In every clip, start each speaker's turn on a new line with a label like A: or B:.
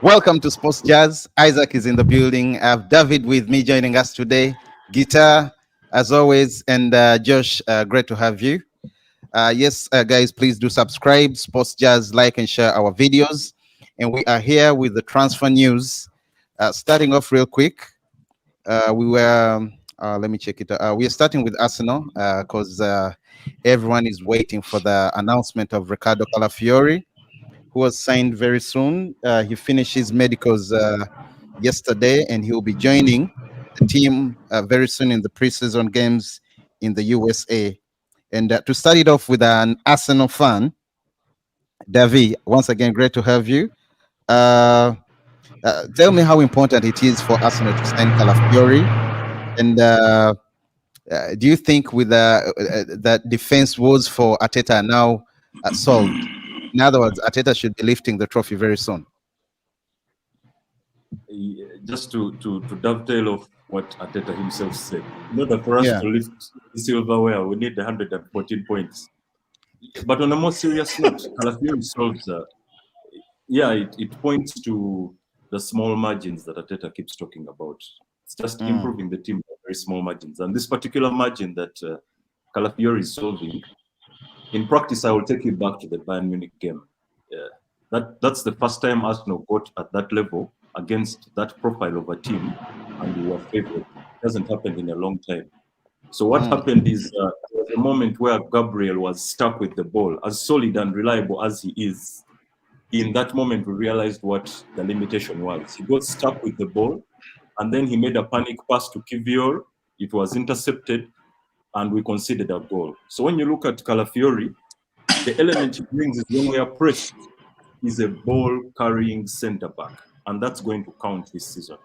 A: Welcome to Sports Jazz. Isaac is in the building. I have David with me joining us today. Guitar, as always, and Josh, great to have you. Yes, guys, please do subscribe, Sports Jazz, like and share our videos. And we are here with the transfer news. Starting off real quick, we were, let me check it out. We are starting with Arsenal because everyone is waiting for the announcement of Ricardo Calafiori, who was signed very soon. He finished his medicals yesterday, and he will be joining the team very soon in the preseason games in the USA. And to start it off with an Arsenal fan, Davi, once again, great to have you. Uh, Tell me how important it is for Arsenal to sign Calafiori, and do you think with that defense woes for Ateta are now solved? In other words, Ateta should be lifting the trophy very soon.
B: Just to dovetail off what Ateta himself said, in order for us to lift the silverware, we need 114 points. But on a more serious note, Calafiori solves, it points to the small margins that Ateta keeps talking about. It's just improving the team by very small margins. And this particular margin that Calafiori is solving, in practice, I will take you back to the Bayern Munich game. That's the first time Arsenal got at that level against that profile of a team, and we were favored. It hasn't happened in a long time. So what happened is there was a moment where Gabriel was stuck with the ball. As solid and reliable as he is, in that moment we realized what the limitation was. He got stuck with the ball, and then he made a panic pass to Kivior. It was intercepted, and we conceded a goal. So when you look at Calafiori, the element he brings is when we are pressed, he's a ball-carrying centre-back, and that's going to count this season.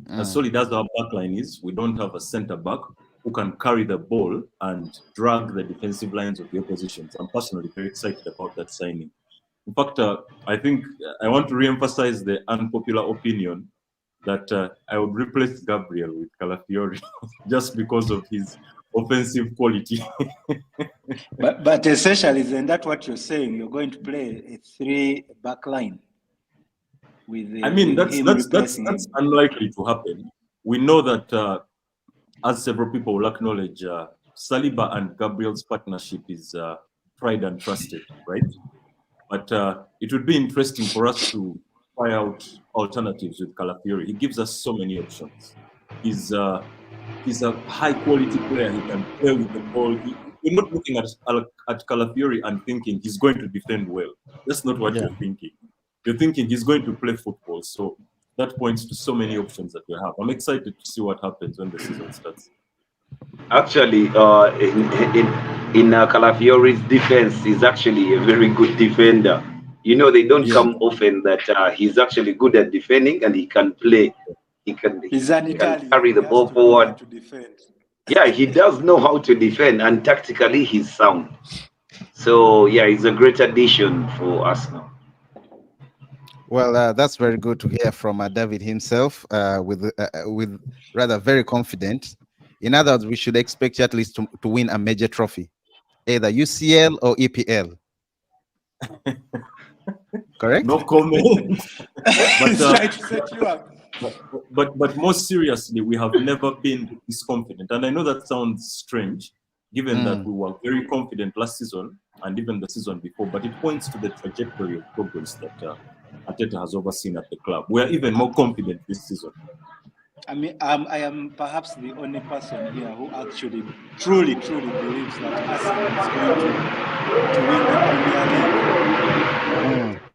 B: As solid as our backline is, we don't have a centre-back who can carry the ball and drag the defensive lines of the opposition. So I'm personally very excited about that signing. In fact, I think I want to re-emphasize the unpopular opinion that I would replace Gabriel with Calafiori just because of his offensive quality.
C: but essentially, isn't that what you're saying? You're going to play a 3-back line with
B: that's unlikely to happen. We know that as several people will acknowledge, Saliba and Gabriel's partnership is tried and trusted, right? But it would be interesting for us to try out alternatives with Calafiori. He gives us so many options. He's a high-quality player. He can play with the ball. You're not looking at Calafiori and thinking he's going to defend well. That's not what you're thinking. You're thinking he's going to play football. So that points to so many options that we have. I'm excited to see what happens when the season starts.
D: Actually, in Calafiori's defense, he's actually a very good defender. You know, they don't come often that he's actually good at defending and he can play. He can carry the ball forward. Yeah, he does know how to defend, and tactically he's sound. So yeah, he's a great addition for Arsenal.
A: Well, that's very good to hear from David himself, with rather very confident. In other words, we should expect you at least to win a major trophy, either UCL or EPL. Correct?
B: No comment. But more seriously, we have never been this confident. And I know that sounds strange, given that we were very confident last season and even the season before, but it points to the trajectory of progress that Ateta has overseen at the club. We are even more confident this season.
C: I mean, I am perhaps the only person here who actually truly believes that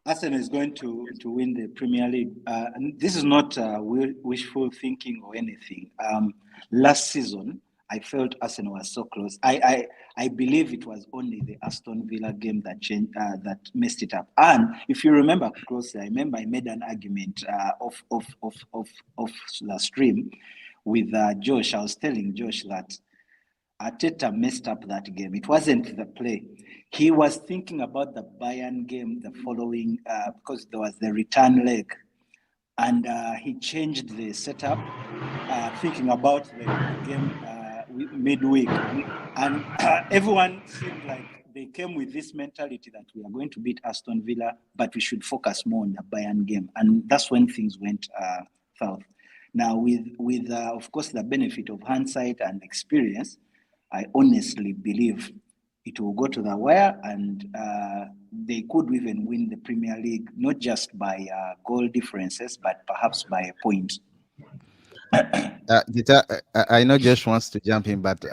C: Arsenal is going to win the Premier League. And this is not wishful thinking or anything. Last season, I felt Arsenal was so close. I believe it was only the Aston Villa game that changed, that messed it up. And if you remember closely, I remember I made an argument off the stream with Josh. I was telling Josh that Arteta messed up that game. It wasn't the play. He was thinking about the Bayern game the following, because there was the return leg. And he changed the setup, thinking about the game midweek. And everyone seemed like they came with this mentality that we are going to beat Aston Villa, but we should focus more on the Bayern game, and that's when things went south. Now, with of course the benefit of hindsight and experience, I honestly believe it will go to the wire, and they could even win the Premier League, not just by goal differences, but perhaps by a point.
A: Gita, I know Josh wants to jump in, but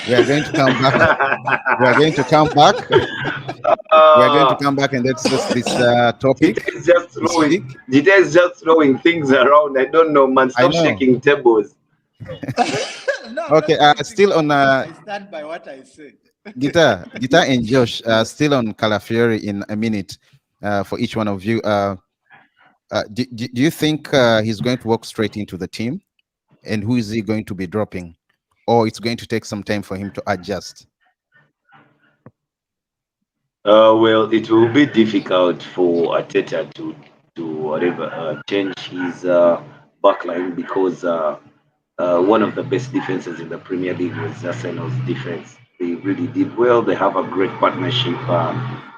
A: we are going to come back. We are going to come back. We are going to come back and discuss this topic.
D: Gita is just throwing things around. I don't know, man. Stop shaking tables.
A: Okay, still on.
C: I stand by what I say.
A: Gita and Josh, still on Calafiori in a minute for each one of you. Do you think he's going to walk straight into the team? And who is he going to be dropping? Or it's going to take some time for him to adjust?
D: Well, it will be difficult for Arteta to whatever change his backline, because one of the best defenses in the Premier League was Arsenal's defense. They really did well. They have a great partnership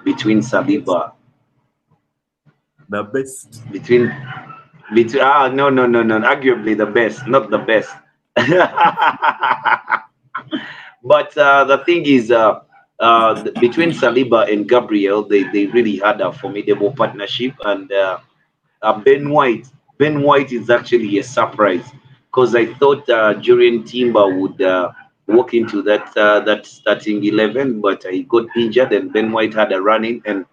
D: between Saliba.
B: The best.
D: Between no, arguably the best, not the best. But the thing is, between Saliba and Gabriel, they really had a formidable partnership. And Ben White is actually a surprise, because I thought Jurrien Timber would walk into that starting 11, but he got injured, and Ben White had a run-in, and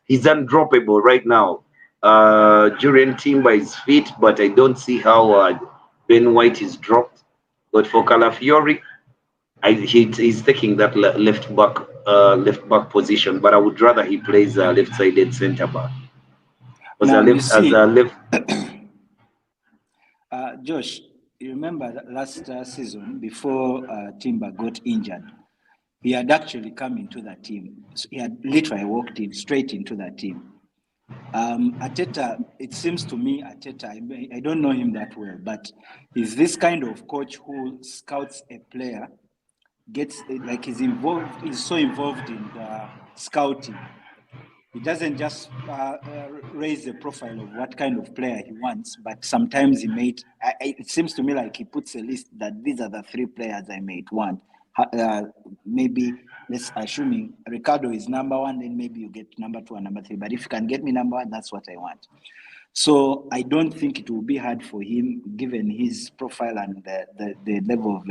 D: he's undroppable right now. Jurrien Timber is fit, but I don't see how Ben White is dropped. But for Calafiori, he's taking that left back position, but I would rather he plays left-sided centre back.
C: Josh, you remember that last season, before Timber got injured, he had actually come into the team. So he had literally walked straight into the team. Arteta, it seems to me, Arteta, I don't know him that well, but he's this kind of coach who scouts a player, he's so involved in the scouting. He doesn't just raise the profile of what kind of player he wants, but sometimes it seems to me like he puts a list that these are the 3 players I might want. Maybe let's assuming Ricardo is number 1, then maybe you get number 2 and number 3. But if you can get me number 1, that's what I want. So I don't think it will be hard for him, given his profile and the level of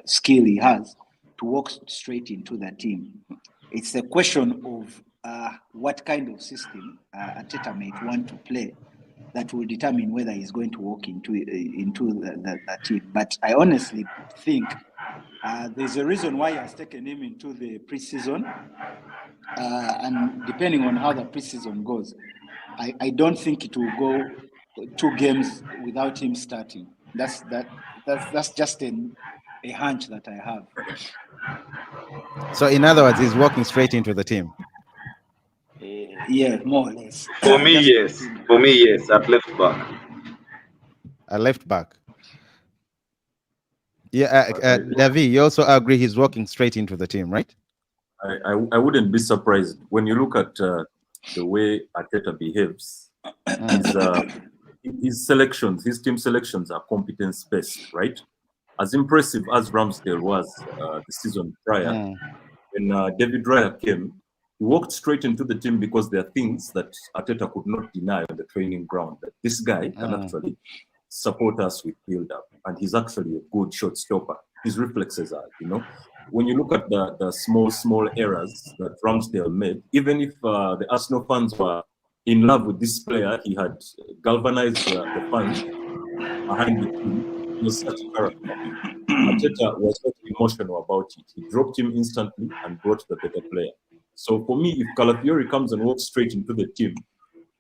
C: skill he has, to walk straight into the team. It's a question of what kind of system Arteta might want to play that will determine whether he's going to walk into the team. But I honestly think there's a reason why he has taken him into the preseason, and depending on how the preseason goes, I don't think it will go 2 games without him starting. That's just a hunch that I have.
A: So in other words, he's walking straight into the team.
C: Yeah, more or less.
D: For me, yes. At left back.
A: At left back. Yeah, Davi, you also agree he's walking straight into the team, right?
B: I wouldn't be surprised when you look at the way Arteta behaves. His team selections are competence-based, right? As impressive as Ramsdale was the season prior, when David Raya came, he walked straight into the team because there are things that Arteta could not deny on the training ground, that this guy can actually support us with build-up, and he's actually a good shot stopper. His reflexes are, when you look at the small errors that Ramsdale made, even if the Arsenal fans were in love with this player, he had galvanized the fans behind the team. He was such a character. Arteta was not emotional about it. He dropped him instantly and brought the better player. So for me, if Calafiori comes and walks straight into the team,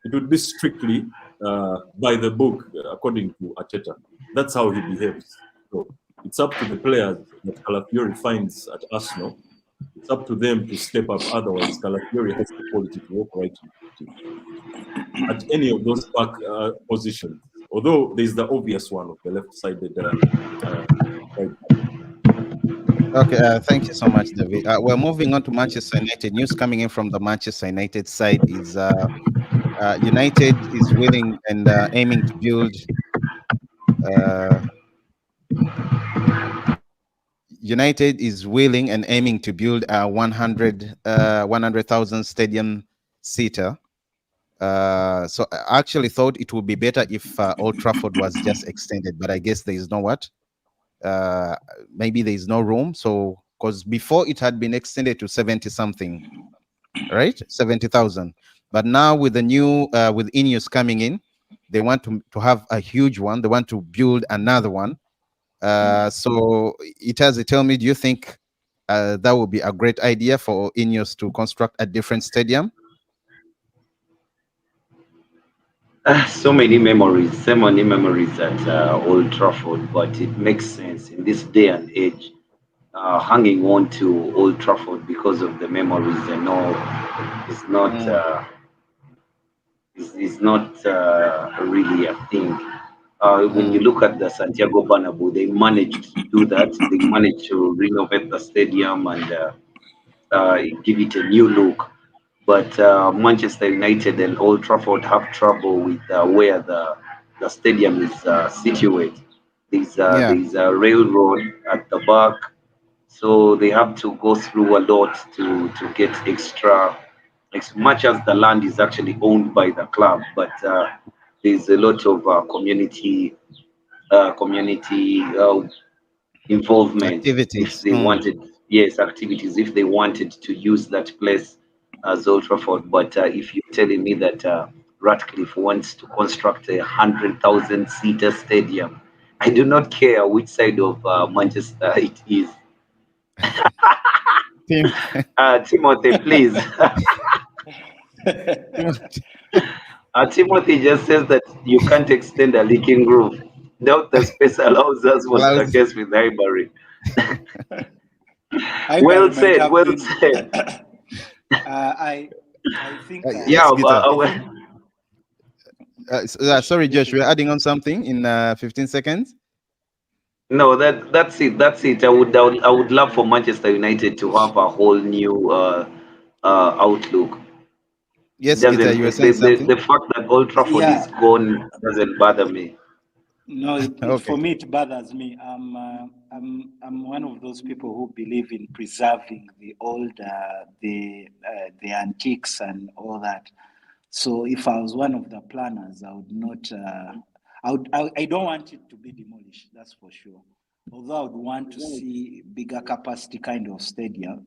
B: it would be strictly by the book, according to Arteta. That's how he behaves. So it's up to the players that Calafiori finds at Arsenal. It's up to them to step up. Otherwise, Calafiori has the quality to walk right into the team. At any of those back positions. Although there's the obvious one of the left-sided right.
A: Okay, thank you so much, David. We're moving on to Manchester United. News coming in from the Manchester United side is United is willing and aiming to build. Uh, United is willing and aiming to build a 100,000 stadium seater. So I actually thought it would be better if Old Trafford was just extended, but I guess there is no what. Maybe there is no room. So because before it had been extended to 70 something, right? 70,000. But now with the new with Ineos coming in, they want to have a huge one. They want to build another one. So Itazi, tell me, do you think that would be a great idea for Ineos to construct a different stadium?
D: So many memories at Old Trafford, but it makes sense in this day and age. Hanging on to Old Trafford because of the memories and all is not really a thing. When you look at the Santiago Bernabeu, they managed to do that. They managed to renovate the stadium and give it a new look. But Manchester United and Old Trafford have trouble with where the stadium is situated. There's a railroad at the back, so they have to go through a lot to get extra. As much as the land is actually owned by the club, but there's a lot of community involvement if
A: Activities.
D: they wanted, yes, activities if they wanted to use that place as Old Trafford. But if you're telling me that Ratcliffe wants to construct 100,000 seater stadium, I do not care which side of Manchester it is. Timothy, please. Timothy just says that you can't extend a leaking roof. Now the space allows us was the case with Highbury. Well said. Well said.
C: I think.
A: Sorry, Josh, we're adding on something in 15 seconds.
D: No, that's it. That's it. I would love for Manchester United to have a whole new outlook.
A: Yes, Gita, you were saying something.
D: The fact that Old Trafford is gone doesn't bother me.
C: No, for me it bothers me. I'm one of those people who believe in preserving the old, the antiques and all that. So if I was one of the planners, I would not. I don't want it to be demolished. That's for sure. Although I would want to see bigger capacity kind of stadia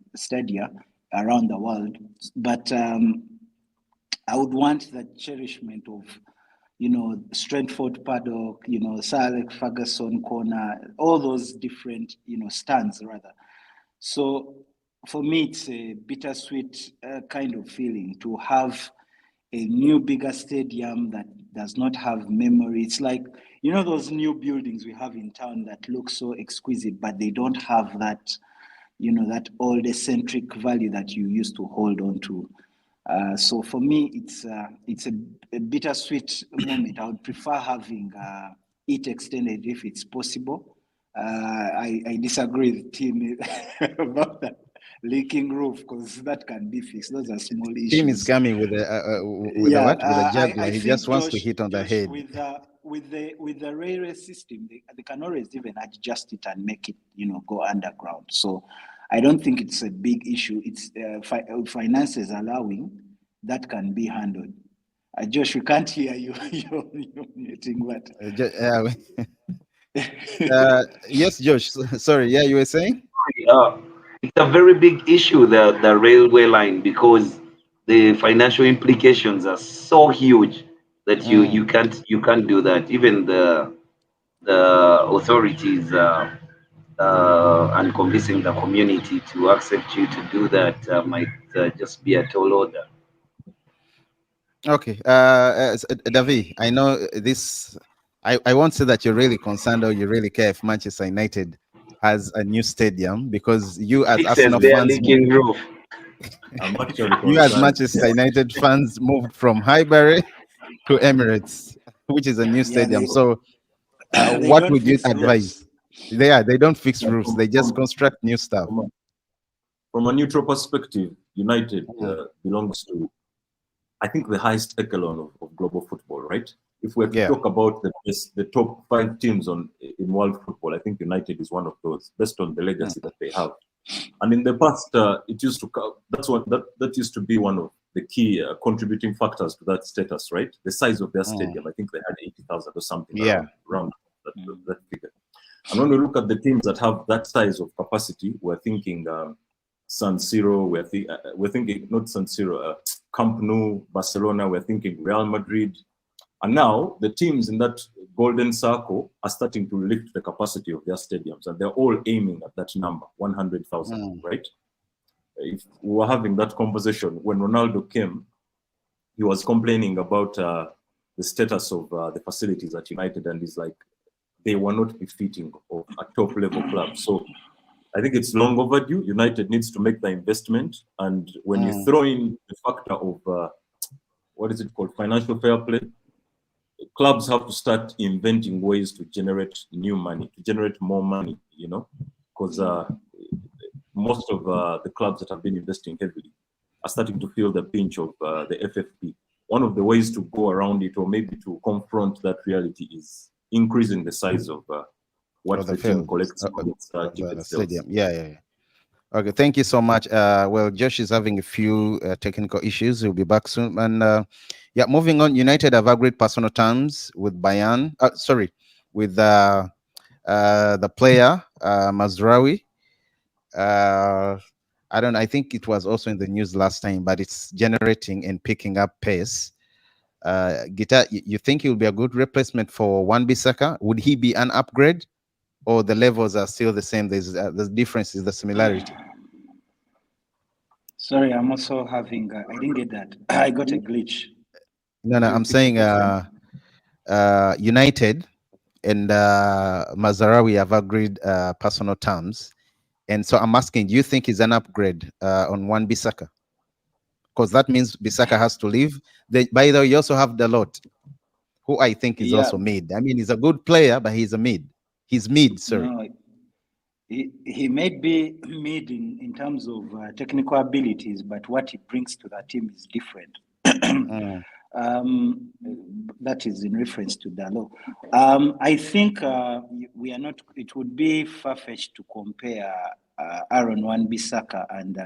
C: around the world, but I would want the cherishment of, Stratford Paddock, Sir Alex Ferguson Corner, all those different, stands rather. So for me, it's a bittersweet kind of feeling to have a new, bigger stadium that does not have memory. It's like, those new buildings we have in town that look so exquisite, but they don't have that, that old eccentric value that you used to hold on to. So for me, it's a bittersweet moment. I would prefer having it extended if it's possible. I disagree with Tim about that leaking roof, because that can be fixed. Those are small issues.
A: Tim is coming with a juggler. He just wants to hit on the head.
C: With the railway system, they can always even adjust it and make it, go underground. So I don't think it's a big issue. It's finances allowing, that can be handled. Josh, we can't hear you. You're muting, but
A: yes, Josh. Sorry. Yeah, you were saying?
D: It's a very big issue, the railway line, because the financial implications are so huge that you can't do that. Even the authorities and convincing the community to accept you to do that might just be a tall order.
A: Okay, David, I know this. I won't say that you're really concerned or you really care if Manchester United has a new stadium, because you as Arsenal fans, you as Manchester United fans moved from Highbury to Emirates, which is a new stadium. So, what would you advise? They don't fix
B: Yeah,
A: roofs. They just construct new stuff.
B: From a neutral perspective, United belongs to, I think, the highest echelon of global football, right? If we're to talk about the top 5 teams in world football, I think United is one of those, based on the legacy that they have. And in the past, it used to that used to be one of the key contributing factors to that status, right? The size of their stadium. I think they had 80,000 or something around that figure. And when we look at the teams that have that size of capacity, we're thinking San Siro, we're thinking not San Siro, Camp Nou, Barcelona, we're thinking Real Madrid. And now the teams in that golden circle are starting to lift the capacity of their stadiums, and they're all aiming at that number, 100,000, right? If we were having that conversation when Ronaldo came, he was complaining about the status of the facilities at United, and he's like, they were not befitting of a top level club. So I think it's long overdue. United needs to make the investment, and when you throw in the factor of what is it called, financial fair play, clubs have to start inventing ways to generate new money, to generate more money, you know, because most of the clubs that have been investing heavily are starting to feel the pinch of the FFP. One of the ways to go around it, or maybe to confront that reality, is increasing the size of what the team collects on its ticket
A: stadium. Yeah. Okay, thank you so much. Well, Josh is having a few technical issues. He'll be back soon. And yeah, moving on. United have agreed personal terms with Bayern. With the player Mazraoui. I think it was also in the news last time, but it's generating and picking up pace. Gita, you think he will be a good replacement for Wan-Bissaka? Would he be an upgrade, or the levels are still the same? The difference is the similarity.
C: Sorry, I'm also having. I didn't get that. I got a glitch.
A: No, I'm saying United and Mazraoui have agreed personal terms, and so I'm asking, do you think he's an upgrade on Wan-Bissaka? Because that means Bissaka has to leave. By the way, you also have Dalot, who I think is also mid. I mean, he's a good player, but he's a mid. He's mid, sorry.
C: No, he may be mid in terms of technical abilities, but what he brings to that team is different. That is in reference to Dalot. I think we are not. It would be far-fetched to compare Aaron Wan-Bissaka and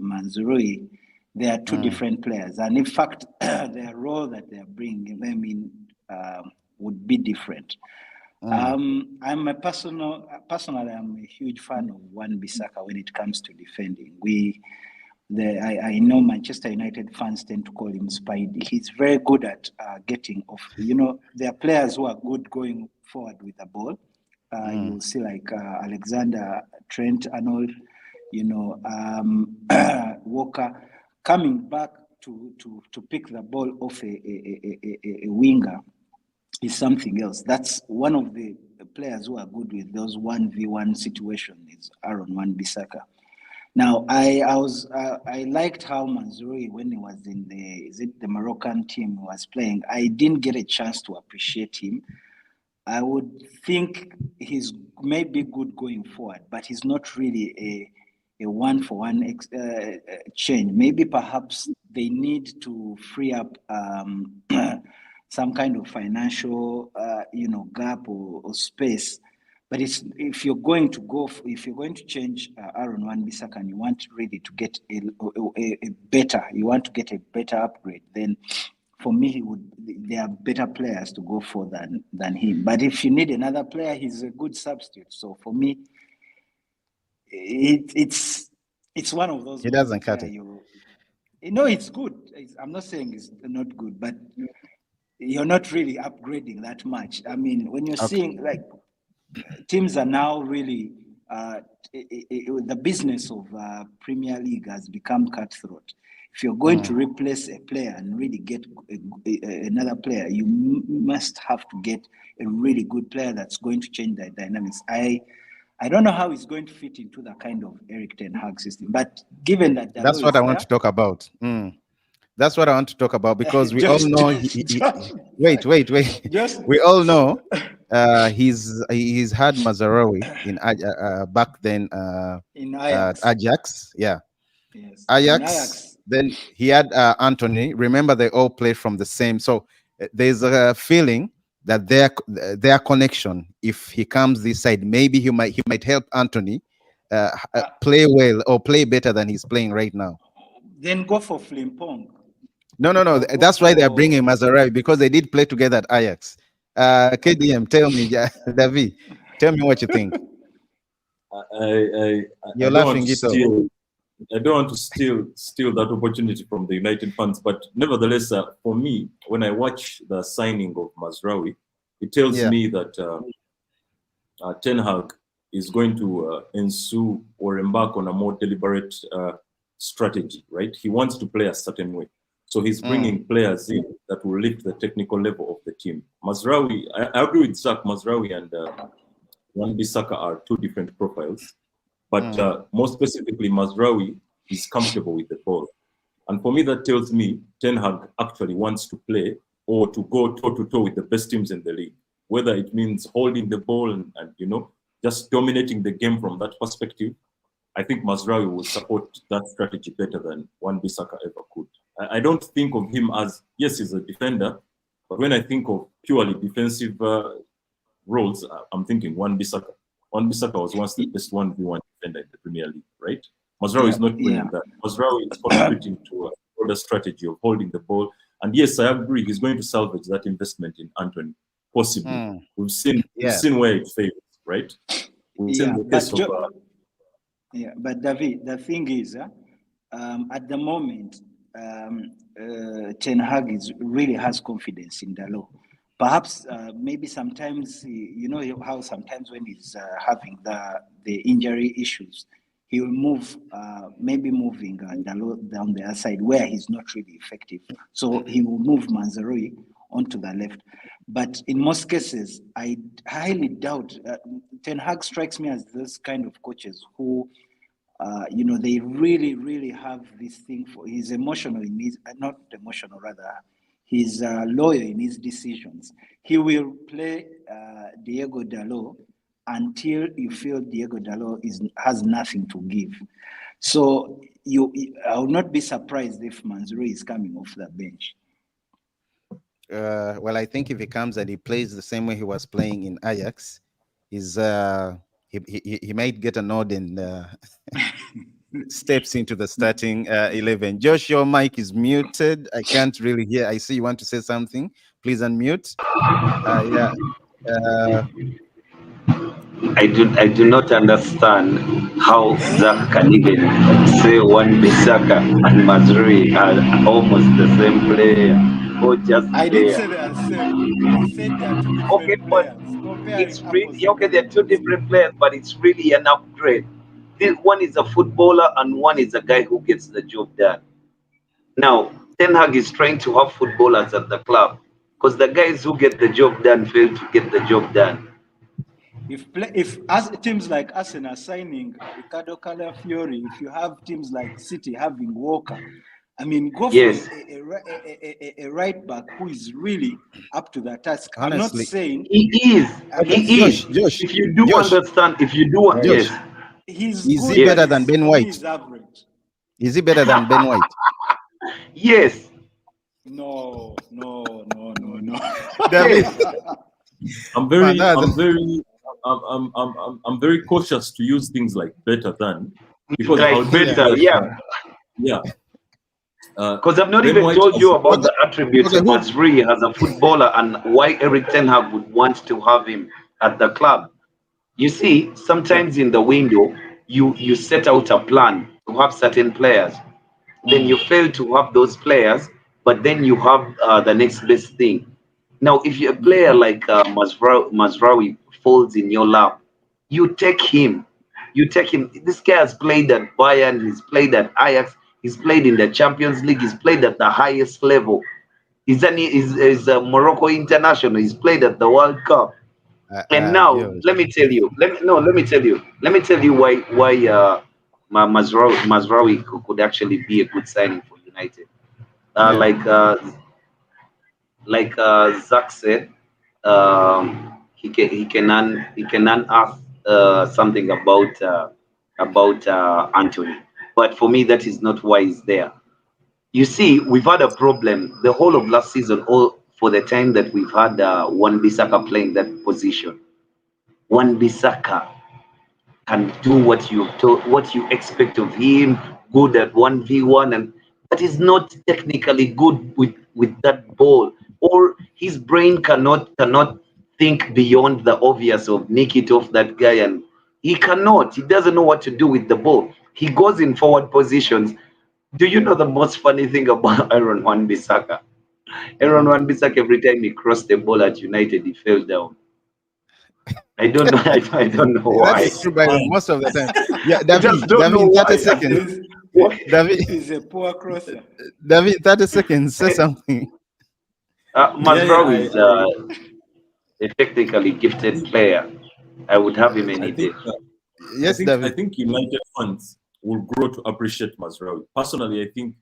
C: Mazraoui. They are two different players, and in fact, their role that they are bringing, I mean, would be different. Personally, I'm a huge fan of Wan-Bissaka when it comes to defending. I know Manchester United fans tend to call him Spidey. He's very good at getting off. You know, there are players who are good going forward with the ball. You'll see like Alexander Trent Arnold, you know, Walker coming back to pick the ball off a winger is something else. That's one of the players who are good with those 1v1 situations is Aaron Wan-Bissaka. Now, I liked how Mazraoui, when he was in the Moroccan team, was playing. I didn't get a chance to appreciate him. I would think he's maybe good going forward, but he's not really a one-for-one change. Maybe perhaps they need to free up some kind of financial, gap or space. But if you're going to change Aaron Wan-Bissaka and you want really to get a better upgrade, then for me there are better players to go for than him. But if you need another player, he's a good substitute. So for me, it's one of those.
A: He doesn't cut it.
C: It's good. I'm not saying it's not good, but you're not really upgrading that much. I mean, when you're seeing like teams are now really the business of Premier League has become cutthroat. If you're going to replace a player and really get another player, you must have to get a really good player that's going to change the dynamics. I don't know how it's going to fit into the kind of Erik ten Hag system, but given that
A: that's what I want to talk about. That's what I want to talk about, because we all know. Wait.
C: Just
A: We all know he's had Mazarawi in back then
C: in
A: at
C: Ajax.
A: Ajax. Yeah,
C: Yes. In
A: Ajax. Then he had Anthony. Remember, they all play from the same. So there's a feeling that their connection, if he comes this side, maybe he might help Anthony play well or play better than he's playing right now.
C: Then go for Flimpong.
A: No.
C: Or go
A: That's why they're
C: for-
A: bringing Mazarawi, because they did play together at Ajax. KDM, tell me, David, tell me what you think. You're laughing, Gito.
B: I don't want to steal that opportunity from the United fans, but nevertheless, for me, when I watch the signing of Mazraoui, it tells
A: Yeah.
B: me that Ten Hag is going to ensue or embark on a more deliberate strategy, right? He wants to play a certain way. So he's bringing players in that will lift the technical level of the team. Mazraoui, I agree with Zach, Mazraoui and Wan-Bissaka are two different profiles. But more specifically, Mazraoui is comfortable with the ball. And for me, that tells me Ten Hag actually wants to play or to go toe-to-toe with the best teams in the league, whether it means holding the ball and just dominating the game from that perspective. I think Mazraoui will support that strategy better than Wan-Bissaka ever could. I don't think of him as, yes, he's a defender, but when I think of purely defensive roles, I'm thinking Wan-Bissaka. Wan-Bissaka was once the best 1v1 defender in the Premier League, right? Mazraoui is not playing that. Mazraoui is contributing to a broader strategy of holding the ball. And yes, I agree, he's going to salvage that investment in Anthony, possibly. We've seen where it fails, right? We've seen the case of...
C: but David, the thing is, at the moment, Ten Hag really has confidence in Dalot. Perhaps maybe sometimes, you know how sometimes when he's having the injury issues, he will move, maybe moving Dalot down the other side where he's not really effective. So he will move Mazraoui onto the left. But in most cases, I highly doubt, Ten Hag strikes me as those kind of coaches who, they really, really have this thing for, he's emotional in his, not emotional rather, he's loyal in his decisions. He will play Diego Dalot until you feel Diego Dalot has nothing to give. So I will not be surprised if Mazraoui is coming off the bench.
A: Well, I think if he comes and he plays the same way he was playing in Ajax, he might get a nod and steps into the starting 11. Josh, your mic is muted. I can't really hear. I see you want to say something. Please unmute.
D: I do not understand how Zach can even say Wan-Bissaka and Mazraoui are almost the same player. Or just
C: I didn't say they are the same. I said they are two different players.
D: It's really okay. They're two different players, but it's really an upgrade. This one is a footballer and one is a guy who gets the job done. Now, Ten Hag is trying to have footballers at the club because the guys who get the job done fail to get the job done.
C: If as teams like Arsenal signing Ricardo Calafiori, if you have teams like City having Walker, I mean, go for a right back who is really up to the task.
A: Honestly,
C: I'm not saying
D: he is.
A: Josh,
D: if you do understand, yes,
A: is he better than Ben White?
C: He's average.
A: Is he better than Ben White?
D: Yes.
C: No.
A: David.
B: I'm very cautious to use things like better than, because
D: because I've not even told you about the attributes of Mazraoui as a footballer and why Eric Ten Hag would want to have him at the club. You see, sometimes in the window, you set out a plan to have certain players. Then you fail to have those players, but then you have the next best thing. Now, if a player like Mazraoui falls in your lap, you take him. This guy has played at Bayern, he's played at Ajax, he's played in the Champions League, he's played at the highest level. He's a Morocco international, he's played at the World Cup. And now, let me tell you why Mazraoui could actually be a good signing for United. Like Zach said, he can unearth something about Anthony. But for me, that is not why he's there. You see, we've had a problem the whole of last season, all for the time that we've had Wan-Bissaka playing that position. Wan-Bissaka can do what you expect of him, good at 1v1, and but he's not technically good with that ball, or his brain cannot think beyond the obvious of nick it off that guy, and he doesn't know what to do with the ball. He goes in forward positions. Do you know the most funny thing about Aaron Wan-Bissaka? Aaron Wan-Bissaka, every time he crossed the ball at United, he fell down. I don't know. I don't know why.
A: That's true, by most of the time. Yeah, David, 30 seconds. David,
C: He's a poor crosser.
A: David, 30 seconds. Say something.
D: Mazraoui is a technically gifted player. I would have him any day.
A: Yes, David.
B: I think United fans will grow to appreciate Mazraoui. Personally, I think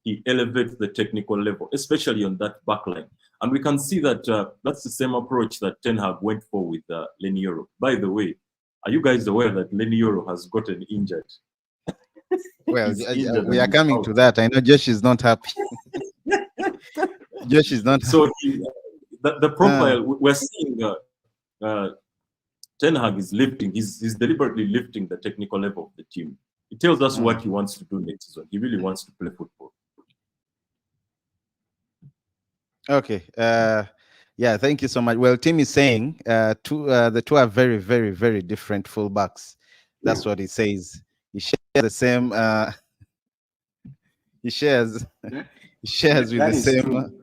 B: he elevates the technical level, especially on that back line. And we can see that that's the same approach that Ten Hag went for with Leny Yoro. By the way, are you guys aware that Leny Yoro has gotten injured?
A: Well, we are coming to that. I know Josh is not happy. Josh is not
B: so the profile we're seeing Ten Hag is lifting, he's deliberately lifting the technical level of the team. He tells us what he wants to do next season. He really wants to play football.
A: Okay. Yeah, thank you so much. Well, Tim is saying the two are very, very, very different fullbacks. That's what he says. He shares the same. He shares with the same.
C: True.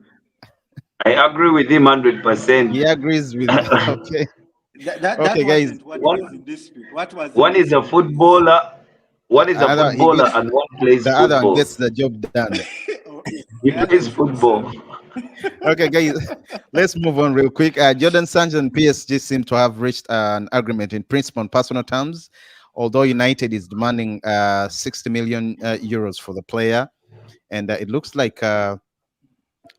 D: I agree with him 100%.
A: He agrees with. Okay.
C: Okay,
A: guys.
C: What was in dispute?
D: One is a footballer. One is a footballer, and one plays
A: the
D: football.
A: other one gets the job done.
D: He plays football.
A: Okay, guys, let's move on real quick. Jadon Sancho and PSG seem to have reached an agreement in principle and personal terms, although United is demanding 60 million euros for the player, and it looks like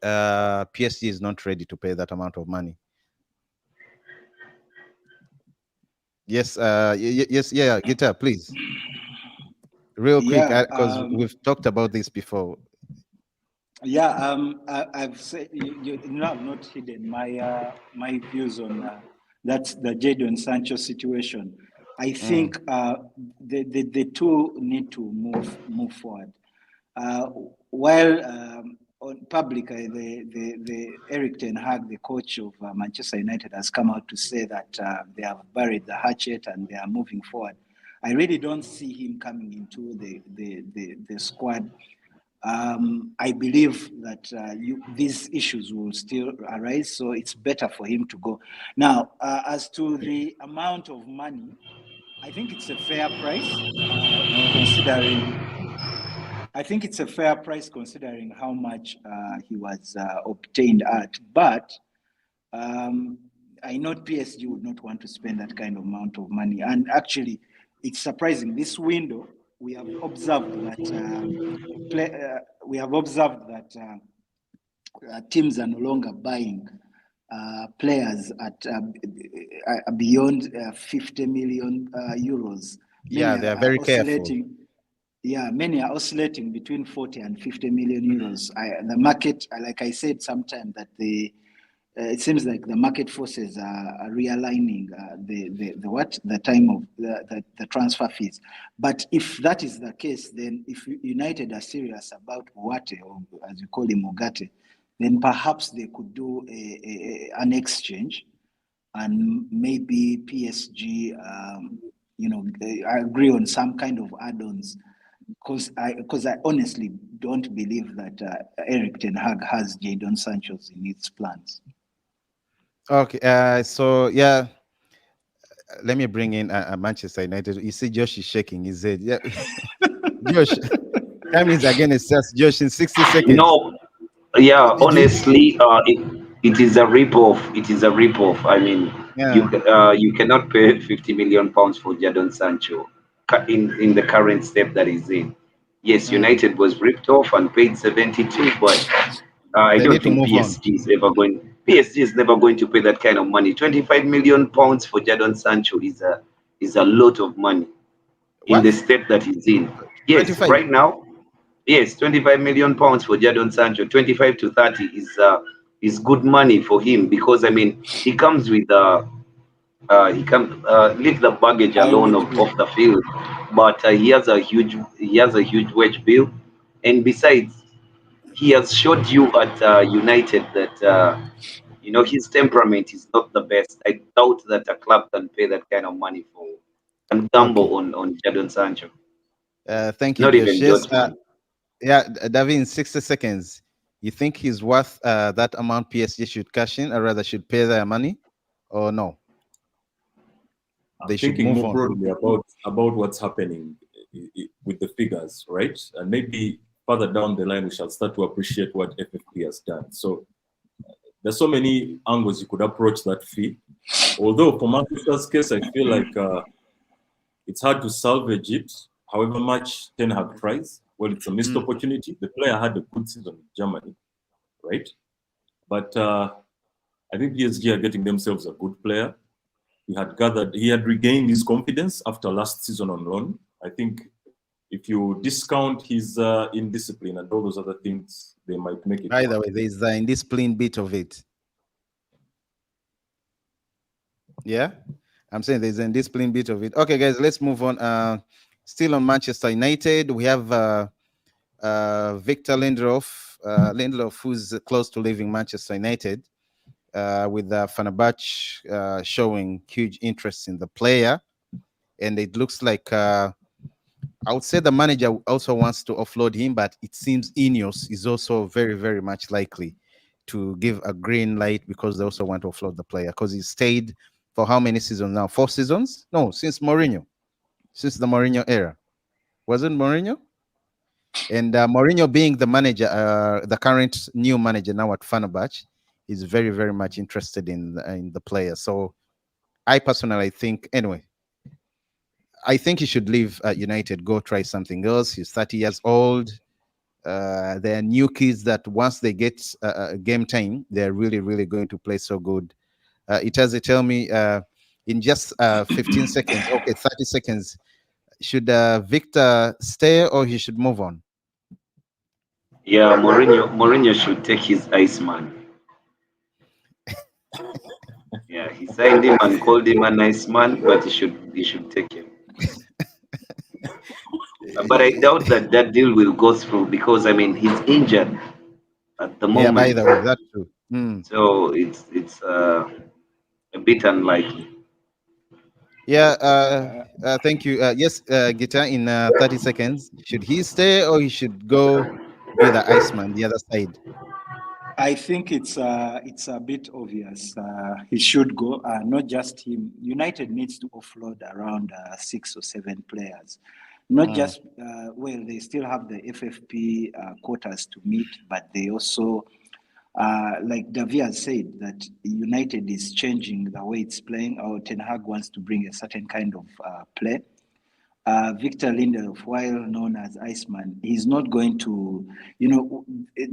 A: PSG is not ready to pay that amount of money. Yes, yeah, Guitar, please. Real quick, because we've talked about this before.
C: Yeah, I've said you know, I've not hidden my views on that's the Jadon Sancho situation. I think the two need to move forward. While on publicly, the Erik ten Hag, the coach of Manchester United, has come out to say that they have buried the hatchet and they are moving forward. I really don't see him coming into the squad. I believe that these issues will still arise, so it's better for him to go. Now, as to the amount of money, I think it's a fair price, considering how much he was obtained at. But I know PSG would not want to spend that kind of amount of money. And actually, it's surprising. This window, we have observed that teams are no longer buying players at beyond 50 million euros.
A: Yeah, they are very careful.
C: Yeah, many are oscillating between 40 and 50 million euros. The market, like I said sometime, that it seems like the market forces are realigning the time of the transfer fees. But if that is the case, then if United are serious about Ugarte, or as you call him, Ugarte, then perhaps they could do an exchange, and maybe PSG, I agree on some kind of add-ons. Because I honestly don't believe that Erik ten Hag has Jadon Sancho in his plans.
A: Okay, so yeah, let me bring in Manchester United. You see, Josh is shaking his head. Yeah, Josh, that means again it's just Josh in 60 seconds.
D: No, yeah, honestly, it is a rip-off. It is a rip-off. I mean, you cannot pay 50 million pounds for Jadon Sancho in the current step that he's in. Yes, United was ripped off and paid 72, but I
A: They
D: don't
A: need to
D: think
A: move on.
D: PSG is never going to pay that kind of money. 25 million pounds for Jadon Sancho is a lot of money in
A: What?
D: the state that he's in. Yes,
A: 25.
D: right now, yes, 25 million pounds for Jadon Sancho, 25 to 30 is good money for him, because I mean he comes with he can leave the baggage
C: High
D: alone
C: wage bill.
D: off the field, but he has a huge wage bill, and besides, he has showed you at United that his temperament is not the best. I doubt that a club can pay that kind of money for and
A: Okay.
D: gamble on Jadon Sancho.
A: Thank you,
D: Not
A: Josh.
D: even
A: Yes.
D: Dortmund.
A: Yeah, David, in 60 seconds, you think he's worth that amount PSG should cash in, or rather should pay their money, or no? They
B: I'm
A: should
B: thinking
A: move
B: more
A: on.
B: broadly about what's happening with the figures, right? And maybe further down the line, we shall start to appreciate what FFP has done. So there's so many angles you could approach that fee. Although for Manchester's case, I feel like it's hard to salvage it. However much Ten Hag tries, well, it's a missed opportunity. The player had a good season in Germany, right? But I think PSG are getting themselves a good player. He had regained his confidence after last season on loan. I think if you discount his indiscipline and all those other things, they might make it.
A: By the way, there's the indiscipline bit of it. Yeah, I'm saying there's an indiscipline bit of it. Okay, guys, let's move on. Still on Manchester United, we have Victor Lindelof. Lindelof, who's close to leaving Manchester United, with Fenerbahce showing huge interest in the player, and it looks like I would say the manager also wants to offload him, but it seems Ineos is also very, very much likely to give a green light, because they also want to offload the player, because he stayed for how many seasons now? 4 seasons? No, since Mourinho, since the Mourinho era. Wasn't Mourinho? And Mourinho being the manager, the current new manager now at Fenerbahce, is very, very much interested in the player. So I personally think, anyway, I think he should leave United, go try something else. He's 30 years old. There are new kids that once they get game time, they're really, really going to play so good. Itazi, tell me in just 15 seconds, okay, 30 seconds, should Victor stay or he should move on?
D: Yeah, Mourinho should take his Iceman. Yeah, he signed him and called him a nice man, but he should take him. But I doubt that deal will go through, because I mean he's injured at the
A: Yeah, by
D: moment,
A: the way, that's true.
D: so it's a bit unlikely.
A: Yeah, thank you. Yes, Guitar, in 30 seconds, should he stay or he should go be the Iceman, the other side?
C: I think it's a bit obvious. He should go. Not just him. United needs to offload around 6 or 7 players. Not just well, they still have the FFP quotas to meet, but they also, like Davi has said, that United is changing the way it's playing. Or Ten Hag wants to bring a certain kind of play. Victor Lindelof, while known as Iceman, he's not going to,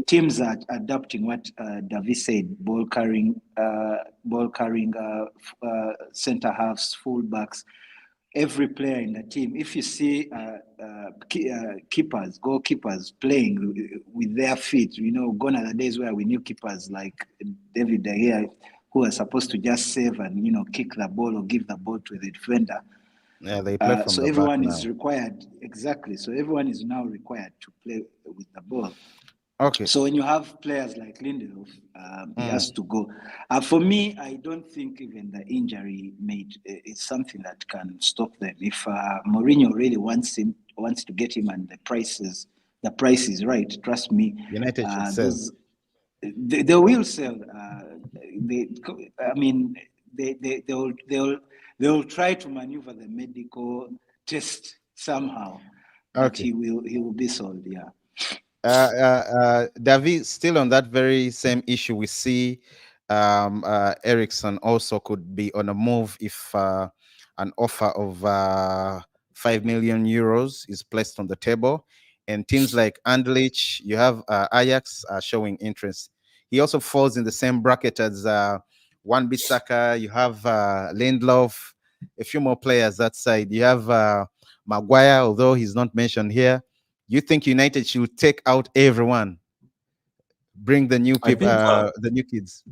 C: teams are adapting what Davi said, ball carrying center halves, fullbacks, every player in the team. If you see goalkeepers playing with their feet, gone are the days where we knew keepers like David De Gea, who are supposed to just save and, kick the ball or give the ball to the defender.
A: Yeah, they play from
C: so
A: the
C: everyone
A: back
C: is
A: now.
C: required, exactly. So everyone is now required to play with the ball.
A: Okay.
C: So when you have players like Lindelof, he has to go. For me, I don't think even the injury is something that can stop them. If Mourinho really wants to get him, and the price is right, trust me,
A: United should sell.
C: They will sell. They'll try to maneuver the medical test somehow, but
A: Okay.
C: he will be sold. Yeah.
A: David, still on that very same issue, we see Ericsson also could be on a move if an offer of 5 million euros is placed on the table. and teams like Anderlecht, you have Ajax showing interest. He also falls in the same bracket as Wan-Bissaka. You have Lindelof, a few more players that side. You have Maguire, although he's not mentioned here. You think United should take out everyone, bring the new people, the new kids?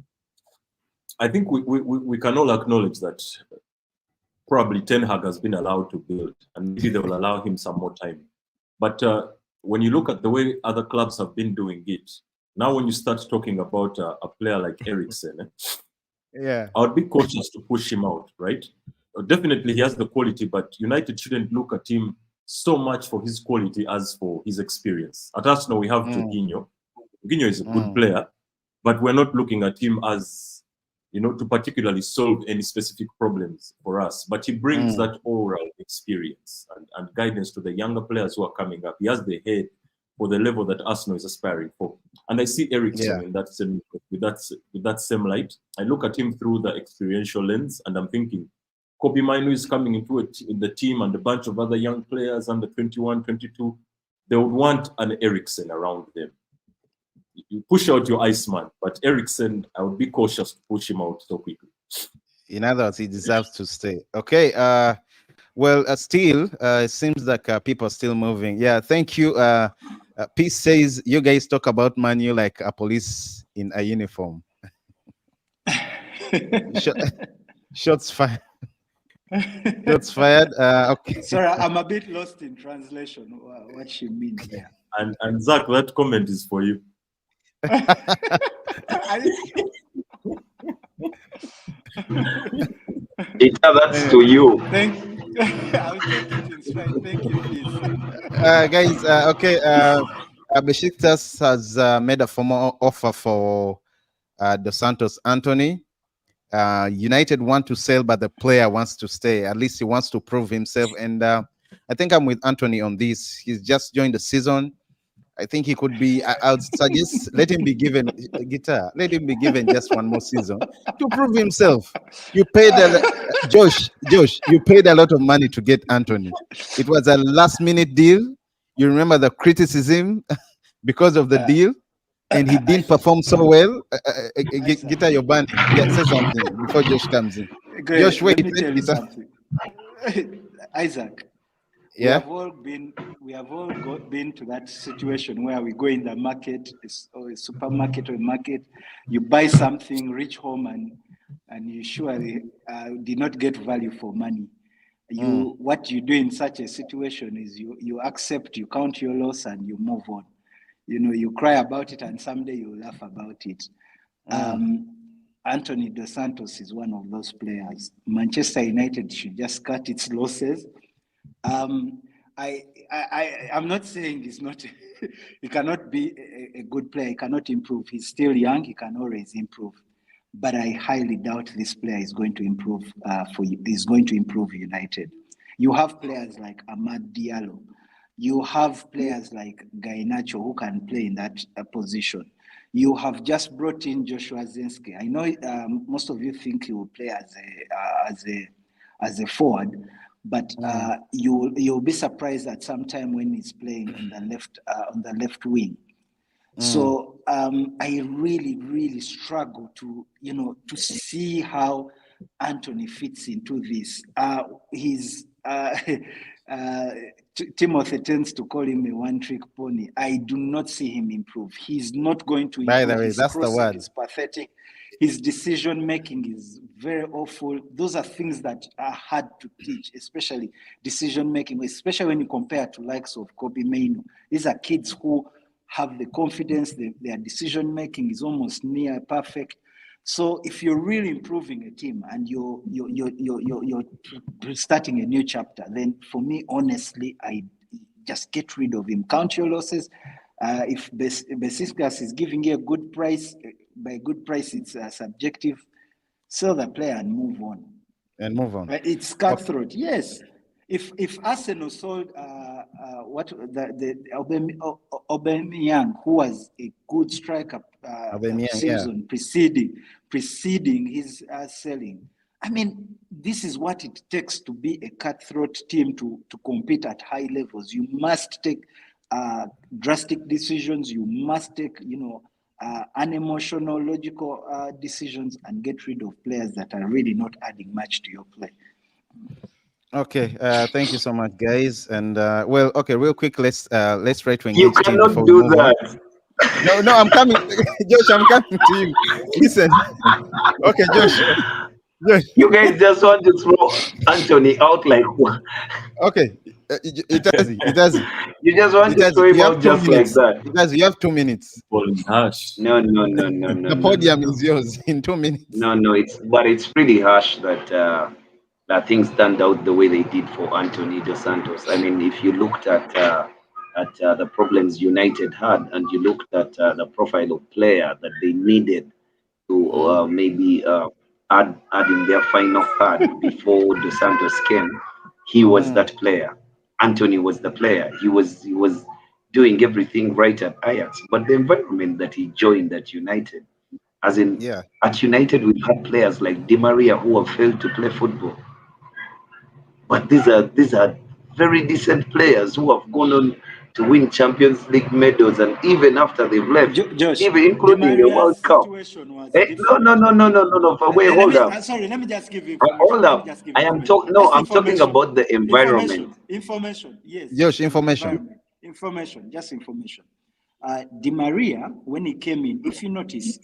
B: I think we can all acknowledge that probably Ten Hag has been allowed to build, and maybe they will allow him some more time. But when you look at the way other clubs have been doing it, now when you start talking about a player like Eriksen,
A: yeah,
B: I would be cautious to push him out, right? Definitely he has the quality, but United shouldn't look at him so much for his quality as for his experience. At Arsenal, we have Jorginho. Jorginho is a good player, but we're not looking at him as, to particularly solve any specific problems for us. But he brings that oral experience and guidance to the younger players who are coming up. He has the head for the level that Arsenal is aspiring for. And I see Eriksen in that same, with that same light. I look at him through the experiential lens, and I'm thinking, Kobe Mainu is coming into it in the team, and a bunch of other young players under 21, 22. They would want an Eriksen around them. You push out your Iceman, but Eriksen, I would be cautious to push him out so quickly.
A: In other words, he deserves to stay. Okay. Well, still, it seems like people are still moving. Yeah, thank you. Peace says you guys talk about Manu like a police in a uniform. Shots fired. Shots fired. Okay.
C: Sorry, I'm a bit lost in translation. What she means there.
B: And Zach, that comment is for you.
D: That's to you.
C: Thank you. I'll take it in stride. Thank you, please.
A: Guys, okay. Besiktas has made a formal offer for Dos Santos Anthony. United want to sell, but the player wants to stay. At least he wants to prove himself. And I think I'm with Anthony on this. He's just joined the season. I think he could be. I would suggest let him be given a guitar. Let him be given just one more season to prove himself. You paid Josh. You paid a lot of money to get Anthony. It was a last-minute deal. You remember the criticism because of the deal, and he didn't perform so well. Guitar, your band. Yeah, say something before Josh comes in.
C: Great.
A: Josh, wait.
C: Let me tell you something. Isaac.
A: Yeah.
C: We have all been to that situation where we go in the market, or a supermarket or a market, you buy something, reach home, and you surely did not get value for money. What you do in such a situation is you accept, you count your loss, and you move on. You cry about it, and someday you laugh about it. Anthony Dos Santos is one of those players. Manchester United should just cut its losses. I'm not saying he's not. He cannot be a good player. He cannot improve. He's still young. He can always improve. But I highly doubt this player is going to improve. Is going to improve United. You have players like Amad Diallo. You have players like Garnacho who can play in that position. You have just brought in Joshua Zirkzee. I know most of you think he will play as a forward. But you'll be surprised at some time when he's playing on the left wing. So I really, really struggle to see how Anthony fits into this. Timothy tends to call him a one-trick pony. I do not see him improve. He's not going to improve.
A: By the way, that's the word.
C: His pathetic. His decision making is very awful. Those are things that are hard to teach, especially decision making, especially when you compare to likes of Kobe Mainu. These are kids who have the confidence. Their decision making is almost near perfect. So if you're really improving a team and you're starting a new chapter, then for me, honestly, I just get rid of him. Count your losses. If Besiktas is giving you a good price, by good price it's subjective, sell the player and move on. It's cutthroat. Okay. Yes. If Arsenal sold Aubameyang, who was a good striker season preceding his selling. I mean, this is what it takes to be a cutthroat team to compete at high levels. You must take drastic decisions. You must take, unemotional, logical decisions and get rid of players that are really not adding much to your play.
A: Okay, thank you so much, guys. And well, okay, real quick, let's try to
D: You
A: engage Tim
D: cannot
A: before we
D: do
A: move on.
D: that.
A: No, I'm coming, Josh. I'm coming to you. Listen, okay, Josh.
D: You guys just want to throw Anthony out like what?
A: Okay, it does. It does.
D: You just want
A: It
D: to
A: does.
D: throw him
A: You have
D: out
A: 2
D: just like
A: minutes.
D: that.
A: It does. You have 2 minutes.
B: Harsh.
D: No.
A: The podium is yours in 2 minutes.
D: No. It's pretty harsh that things turned out the way they did for Anthony Dos Santos. I mean, if you looked at the problems United had, and you looked at the profile of player that they needed to maybe add in their final card before Dos Santos came, he was that player. Anthony was the player. He was doing everything right at Ajax, but the environment that he joined at United, as in at United, we've had players like Di Maria who have failed to play football. But these are very decent players who have gone on to win Champions League medals, and even after they've left,
C: Josh,
D: even including the World Cup. No. Wait, hold up.
C: Sorry, let me just give you
D: Hold up. I'm talking about the environment.
C: Information. Yes.
A: Josh, information.
C: Just information. Di Maria, when he came in, if you notice,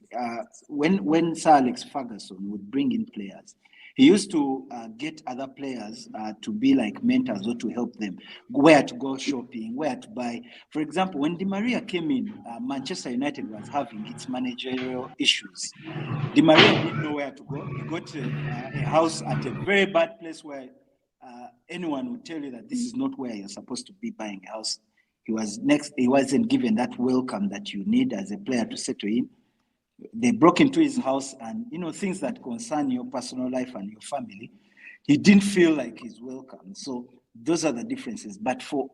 C: when Sir Alex Ferguson would bring in players, he used to get other players to be like mentors or to help them where to go shopping, where to buy. For example, when Di Maria came in, Manchester United was having its managerial issues. Di Maria didn't know where to go. He got a house at a very bad place where anyone would tell you that this is not where you're supposed to be buying a house. He wasn't given that welcome that you need as a player to settle in. They broke into his house, and things that concern your personal life and your family, he didn't feel like he's welcome. So those are the differences. But for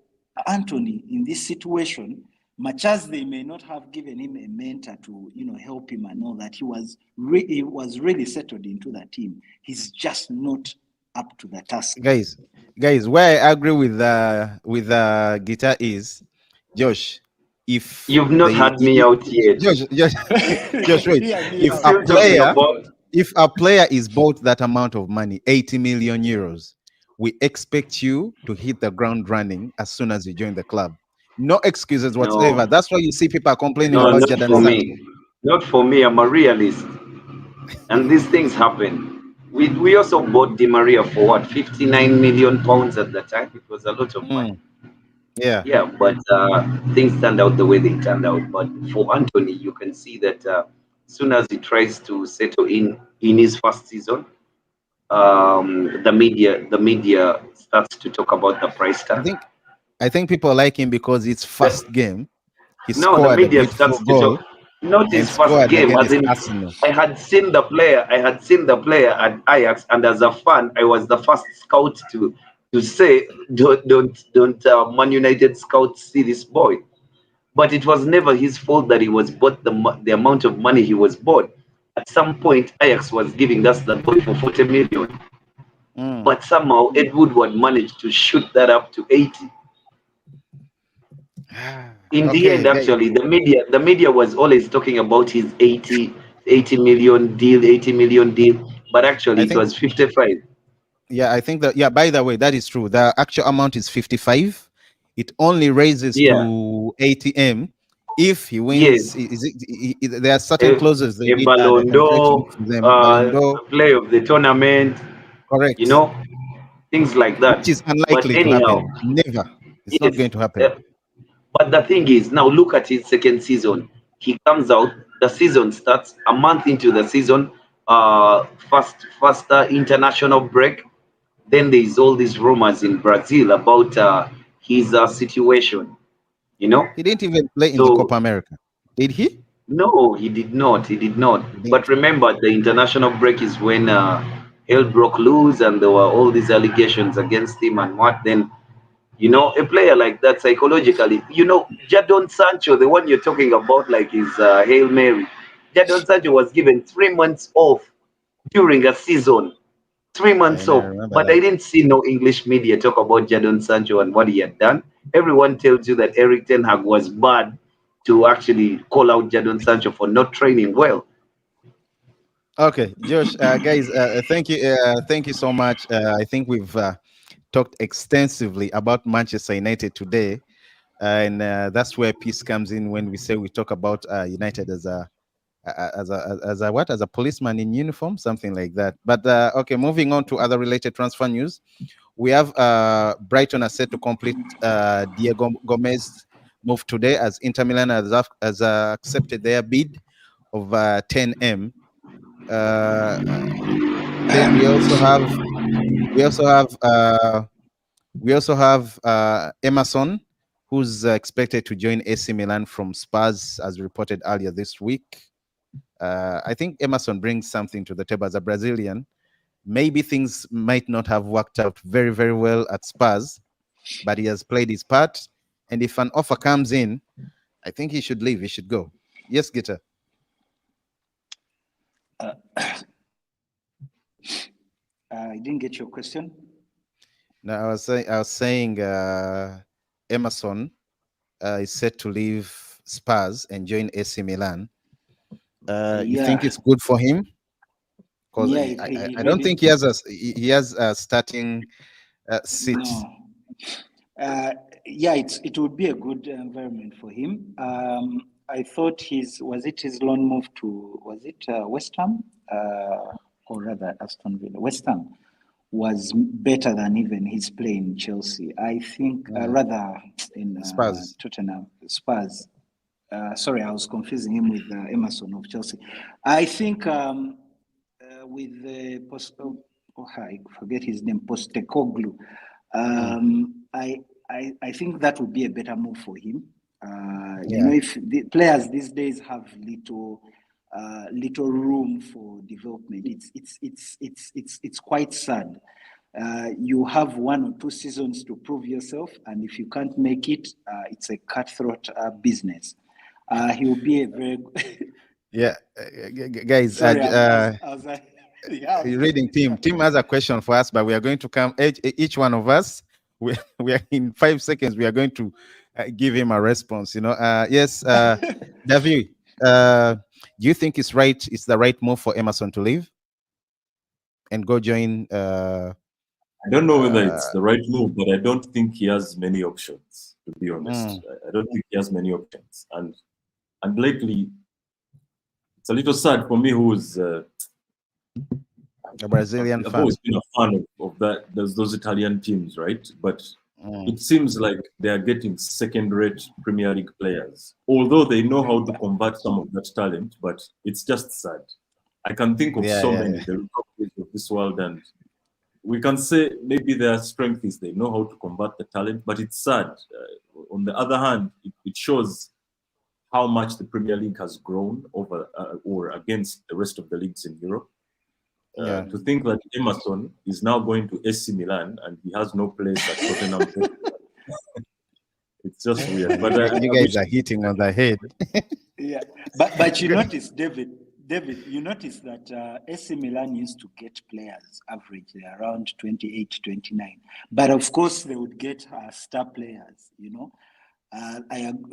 C: Anthony in this situation, much as they may not have given him a mentor to help him and all that, he was really settled into the team. He's just not up to the task.
A: Guys, where I agree with Guitar is, Josh, if
D: you've not had me out yet.
A: Josh, wait. If a player is bought that amount of money, 80 million euros, we expect you to hit the ground running as soon as you join the club. No excuses whatsoever. That's why you see people complaining about Jadon Sancho.
D: Not for me. I'm a realist, and these things happen. We also bought Di Maria for what, 59 million pounds at the time. It was a lot of money. Yeah, but things turned out the way they turned out. But for Anthony, you can see that as soon as he tries to settle in his first season, the media starts to talk about the price tag.
A: I think people like him because it's first game.
D: The media starts to talk. Not his first game. As in, I had seen the player at Ajax, and as a fan, I was the first scout to say, don't Man United scouts see this boy. But it was never his fault that he was bought the amount of money he was bought. At some point, Ajax was giving us the boy for 40 million. But somehow Ed Woodward managed to shoot that up to 80. In the end, actually, the media was always talking about his 80 million deal, but actually it was 55.
A: Yeah, I think that. Yeah, by the way, that is true. The actual amount is 55. It only raises to 80M if he wins.
D: Yes.
A: There are certain clauses. They need
D: Ballon d'Or, play of the tournament.
A: Correct.
D: Things like that.
A: Which is unlikely to happen. Never. It's not going to happen.
D: But the thing is, now look at his second season. He comes out. The season starts a month into the season. First international break. Then there is all these rumors in Brazil about his situation. He
A: didn't even play in the Copa America, did he?
D: No, he did not. But remember, the international break is when hell broke loose, and there were all these allegations against him and what. Then, a player like that psychologically, Jadon Sancho, the one you're talking about, like his Hail Mary. Jadon Sancho was given 3 months off during a season. 3 months
A: I
D: off.
A: remember
D: But
A: that.
D: I didn't see no English media talk about Jadon Sancho and what he had done. Everyone tells you that Eric Ten Hag was bad to actually call out Jadon Sancho for not training well.
A: Okay, Josh, guys, thank you so much. I think we've talked extensively about Manchester United today, and that's where peace comes in when we say we talk about United as a what, as a policeman in uniform, something like that. But okay, moving on to other related transfer news, we have Brighton are set to complete Diego Gomez move today as Inter Milan has accepted their bid of 10M. Then we also have Emerson, who's expected to join AC Milan from Spurs, as reported earlier this week. I think Emerson brings something to the table as a Brazilian. Maybe things might not have worked out very, very well at Spurs, but he has played his part. And if an offer comes in, I think he should leave. He should go. Yes, Gita.
C: I didn't get your question.
A: No, I was saying Emerson is set to leave Spurs and join AC Milan. You think it's good for him? Because I don't think he has a starting seat.
C: No. Yeah, it would be a good environment for him. I thought his loan move to West Ham or rather Aston Villa. West Ham was better than even his play in Chelsea. I think rather in
A: Spurs.
C: Tottenham Spurs. Sorry, I was confusing him with Emerson of Chelsea. I think with the I forget his name, Postecoglou. I think that would be a better move for him. You know, if the players these days have little room for development, it's quite sad. You have 1 or 2 seasons to prove yourself, and if you can't make it, it's a cutthroat business. He will be a very
A: guys.
C: Sorry, I was
A: reading Tim. Tim has a question for us, but we are going to come each one of us. We are in 5 seconds. We are going to give him a response. You know, yes, David. Do you think it's the right move for Emerson to leave and go join?
B: I don't know whether it's the right move, but I don't think he has many options. To be honest, I don't think he has many options, and lately, it's a little sad for me, who's
A: a Brazilian
B: I've
A: fan.
B: always been a fan of that. Those Italian teams, right? But it seems like they are getting second-rate Premier League players, although they know how to convert some of that talent. But it's just sad. I can think of so many the Lukakus of this world, and we can say maybe their strength is they know how to convert the talent. But it's sad. On the other hand, it shows how much the Premier League has grown over or against the rest of the leagues in Europe. To think that Emerson is now going to AC Milan and he has no place at Tottenham. It's just weird. But
A: you guys are hitting on the head.
C: Yeah, but you notice, David, you notice that AC Milan used to get players averagely around 28, 29. But of course, they would get star players, you know.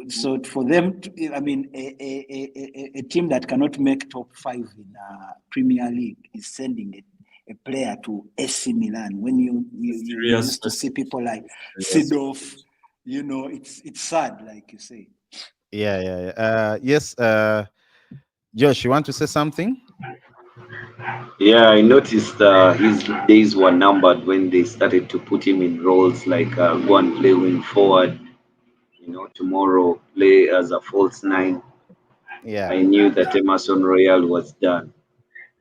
C: So for them, I mean, a team that cannot make top 5 in Premier League is sending a player to AC Milan. When you used to see people like Seedorf, you know, it's sad, like you say.
A: Yes, Josh, you want to say something?
D: Yeah, I noticed his days were numbered when they started to put him in roles like go and play wing forward. You know, tomorrow play as a false 9.
A: Yeah,
D: I knew that Emerson Royal was done.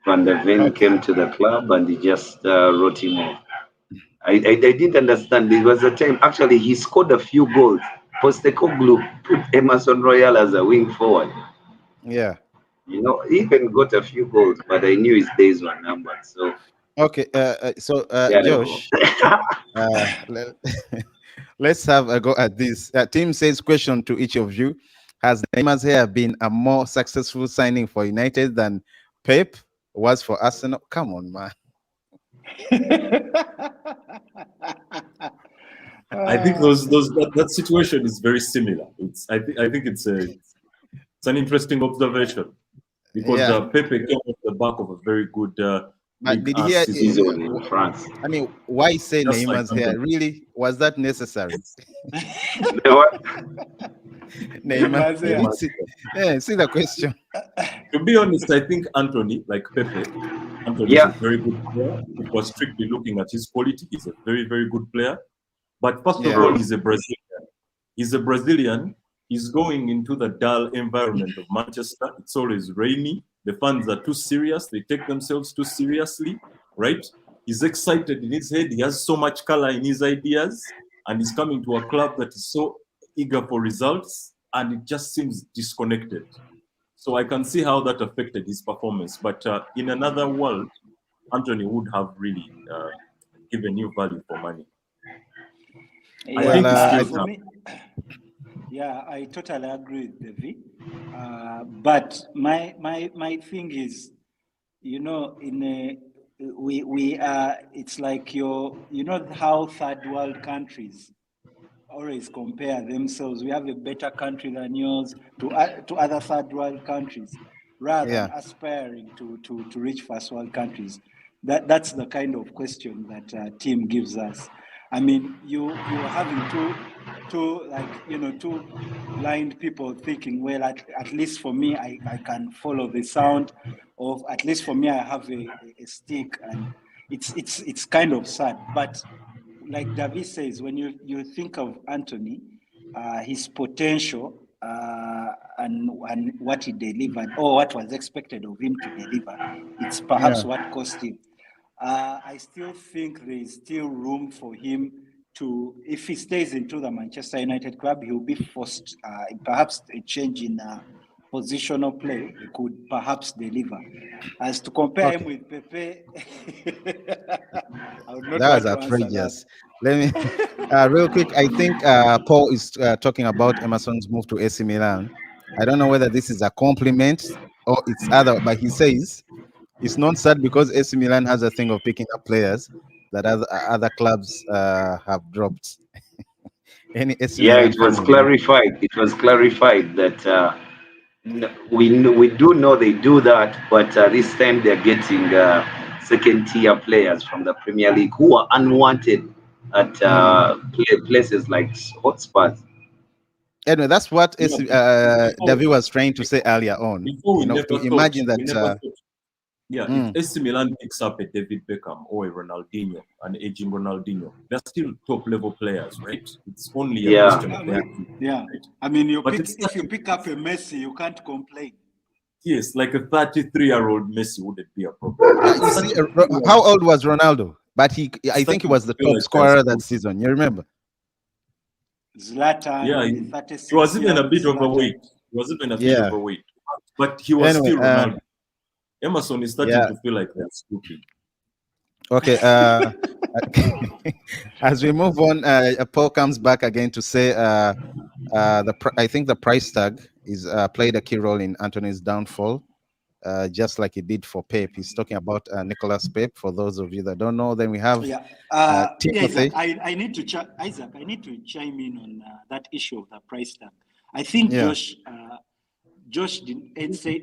D: Van der Ven came to the club and he just wrote him off. I didn't understand. It was a time, actually, he scored a few goals. Postecoglou put Emerson Royal as a wing forward.
A: Yeah.
D: You know, he even got a few goals, but I knew his days were numbered. So,
A: okay, Josh, let's have a go at this. Tim says, question to each of you: has Neymar's hair been a more successful signing for United than Pep was for Arsenal? Come on, man.
B: I think that situation is very similar. I think it's an interesting observation because Pepe came off the back of a very good
A: but did he
D: season in France.
A: I mean, why say
B: Just
A: Neymar's
B: like
A: hair? Really, was that necessary?
C: Neymar's hair.
A: See the question.
B: To be honest, I think Anthony, like Pepe, Anthony is a very good player. If we're strictly looking at his quality, he's a very, very good player. But first of all, he's a Brazilian. He's a Brazilian. He's going into the dull environment of Manchester. It's always rainy. The fans are too serious. They take themselves too seriously, right? He's excited in his head. He has so much color in his ideas. And he's coming to a club that is so eager for results. And it just seems disconnected. So I can see how that affected his performance. But in another world, Anthony would have really given you value for money.
C: I totally agree with Devi. But my thing is, we are. It's like how third world countries always compare themselves. We have a better country than yours to other third world countries, rather than aspiring to reach first world countries. That's the kind of question that team gives us. I mean, you're having two blind people thinking, well, at least for me, I can follow the sound of, at least for me, I have a stick, and it's kind of sad. But like David says, when you think of Anthony, his potential and what he delivered, or what was expected of him to deliver, it's perhaps what cost him. I still think there is still room for him to, if he stays into the Manchester United club, he'll be forced, perhaps a change in positional play could perhaps deliver. As to compare him with Pepe, I would not
A: that was
C: want to
A: outrageous. Let me real quick. I think Paul is talking about Emerson's move to AC Milan. I don't know whether this is a compliment or it's other, but he says it's not sad because AC Milan has a thing of picking up players that other clubs have dropped. Any AC Milan
D: it was clarified. It was clarified that we do know they do that, but this time they're getting second tier players from the Premier League who are unwanted at places like Hotspurs.
A: Anyway, that's what David was trying to say earlier on. To imagine that.
B: If AC Milan picks up a David Beckham or a Ronaldinho, an aging Ronaldinho, they're still top level players, right? It's only a question of
C: right? I mean, if you pick up a Messi, you can't complain.
B: Yes, like a 33-year-old Messi wouldn't be a problem.
A: How old was Ronaldo? But I think he was the top scorer that season. You remember?
C: Zlatan,
B: he was even a bit overweight. But he was still Ronaldo. Emerson is starting to feel like they're stupid.
A: Okay. As we move on, Paul comes back again to say I think the price tag is played a key role in Anthony's downfall, just like it did for Pep. He's talking about Nicolas Pep. For those of you that don't know, then we have Timothy.
C: I need to chime in on that issue of the price tag. I think Josh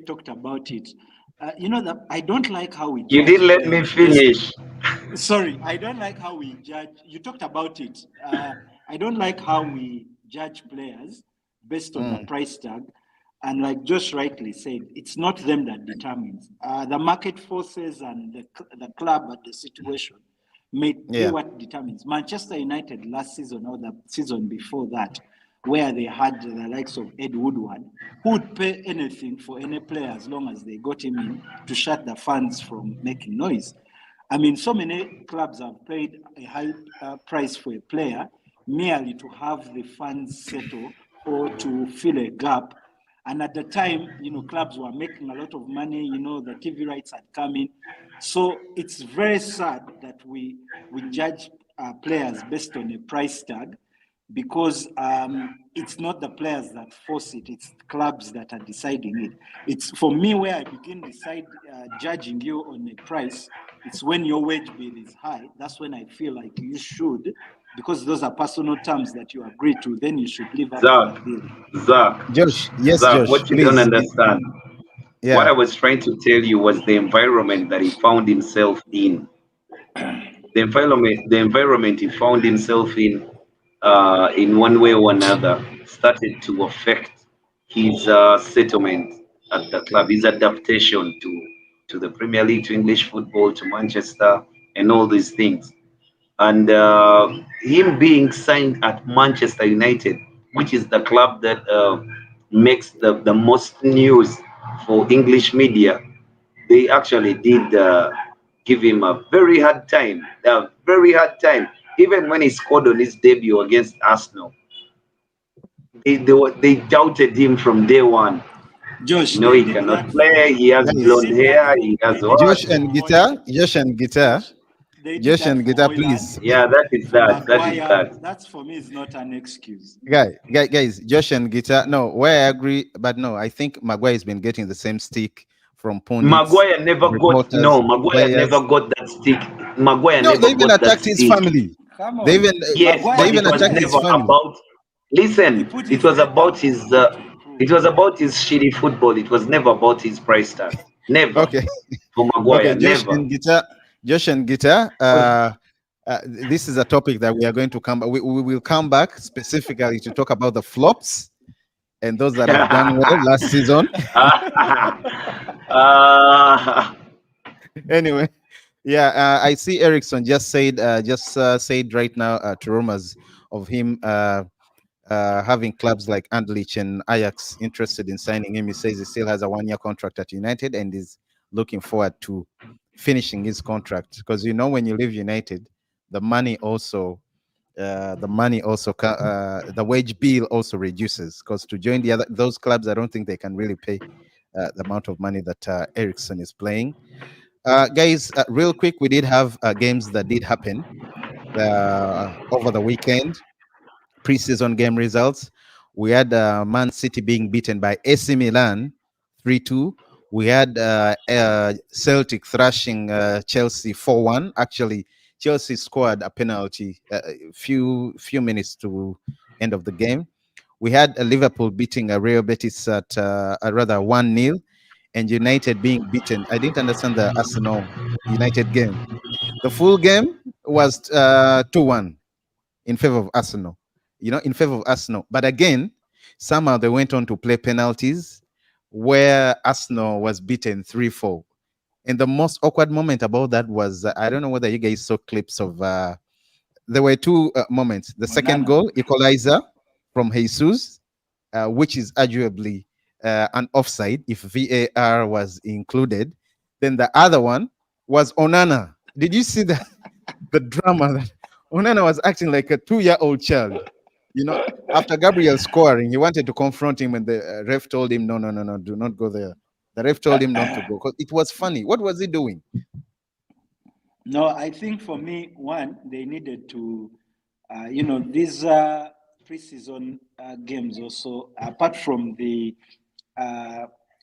C: talked about it. That I don't like how we.
D: You didn't let me finish.
C: Sorry, I don't like how we judge. You talked about it. I don't like how we judge players based on the price tag, and like Josh rightly said, it's not them that determines. The market forces and the club and the situation may be what determines. Manchester United last season or the season before that, where they had the likes of Ed Woodward, who would pay anything for any player as long as they got him in to shut the fans from making noise. I mean, so many clubs have paid a high price for a player merely to have the fans settle or to fill a gap. And at the time, clubs were making a lot of money, the TV rights had come in. So it's very sad that we judge players based on a price tag, because it's not the players that force it, it's clubs that are deciding it. It's for me where I begin judging you on a price. It's when your wage bill is high. That's when I feel like you should, because those are personal terms that you agree to, then you should live up to
D: Zach,
C: the bill.
A: Josh, yes,
D: Zach,
A: Josh,
D: what you don't
A: please.
D: understand, what
A: Yeah.
D: I was trying to tell you was the environment that he found himself in. The environment he found himself in one way or another, started to affect his settlement at the club, his adaptation to the Premier League, to English football, to Manchester, and all these things. And him being signed at Manchester United, which is the club that makes the most news for English media, they actually did give him a very hard time, a very hard time. Even when he scored on his debut against Arsenal, they doubted him from day one.
C: Josh,
D: You know,
C: they
D: he
C: did
D: cannot
C: that.
D: play. He has
C: They
A: Guys,
D: blonde
C: did that
D: hair.
C: for.
D: He
C: They
D: has
C: did
D: what?
C: that
A: Josh
C: for
A: and Guitar,
C: Hoyland.
A: Josh and Guitar,
C: Josh, they did
A: Josh
C: that
A: and
C: for
A: Guitar,
C: Hoyland.
A: please.
D: Yeah, that is
C: For
D: that. That is
C: Maguire,
D: that.
C: that's for me is not an excuse.
A: Guys, Josh and Guitar. No, where I agree, but no, I think Maguire has been getting the same stick from pundits,
D: Maguire never got
A: reporters,
D: Maguire never
A: players.
D: got that stick. Maguire
A: No, they
D: never
A: even
D: got that
A: attacked his
D: stick.
A: family.
C: Come
A: They
C: on,
A: even
D: Yes,
A: they
D: but
C: Maguire.
A: even
D: it was
A: attacked his
D: never
A: family.
D: about.
C: He
D: Listen,
C: put
D: it
C: his
D: was
C: head down
D: about
C: and tried to improve.
D: it was about his shitty football. It was never about his price tag. Never
A: Okay,
D: for
A: okay,
D: Maguire. Never.
A: Josh and Guitar. This is a topic that we are going to come. We will come back specifically to talk about the flops and those that have done well last season. Anyway, yeah, I see Ericsson just said right now to rumors of him having clubs like Anderlecht and Ajax interested in signing him. He says he still has a 1-year contract at United and is looking forward to finishing his contract, because you know when you leave United, the money also the wage bill also reduces, because to join those clubs, I don't think they can really pay the amount of money that Ericsson is playing. Guys, real quick, we did have games that did happen over the weekend. Preseason game results. We had Man City being beaten by AC Milan 3-2. We had Celtic thrashing Chelsea 4-1. Actually, Chelsea scored a penalty a few minutes to end of the game. We had Liverpool beating Real Betis at rather 1-0, and United being beaten. I didn't understand the Arsenal United game. The full game was 2-1 in favor of Arsenal. In favor of Arsenal. But again, somehow they went on to play penalties where Arsenal was beaten 3-4. And the most awkward moment about that was, I don't know whether you guys saw clips of, there were two moments. The second goal, equalizer from Jesus, which is arguably an offside if VAR was included. Then the other one was Onana. Did you see the drama that Onana was acting like a 2-year-old child? After Gabriel scoring, he wanted to confront him, and the ref told him, no, do not go there. The ref told him not to go because it was funny. What was he doing?
C: No, I think for me, one, they needed to, these preseason games also, apart from the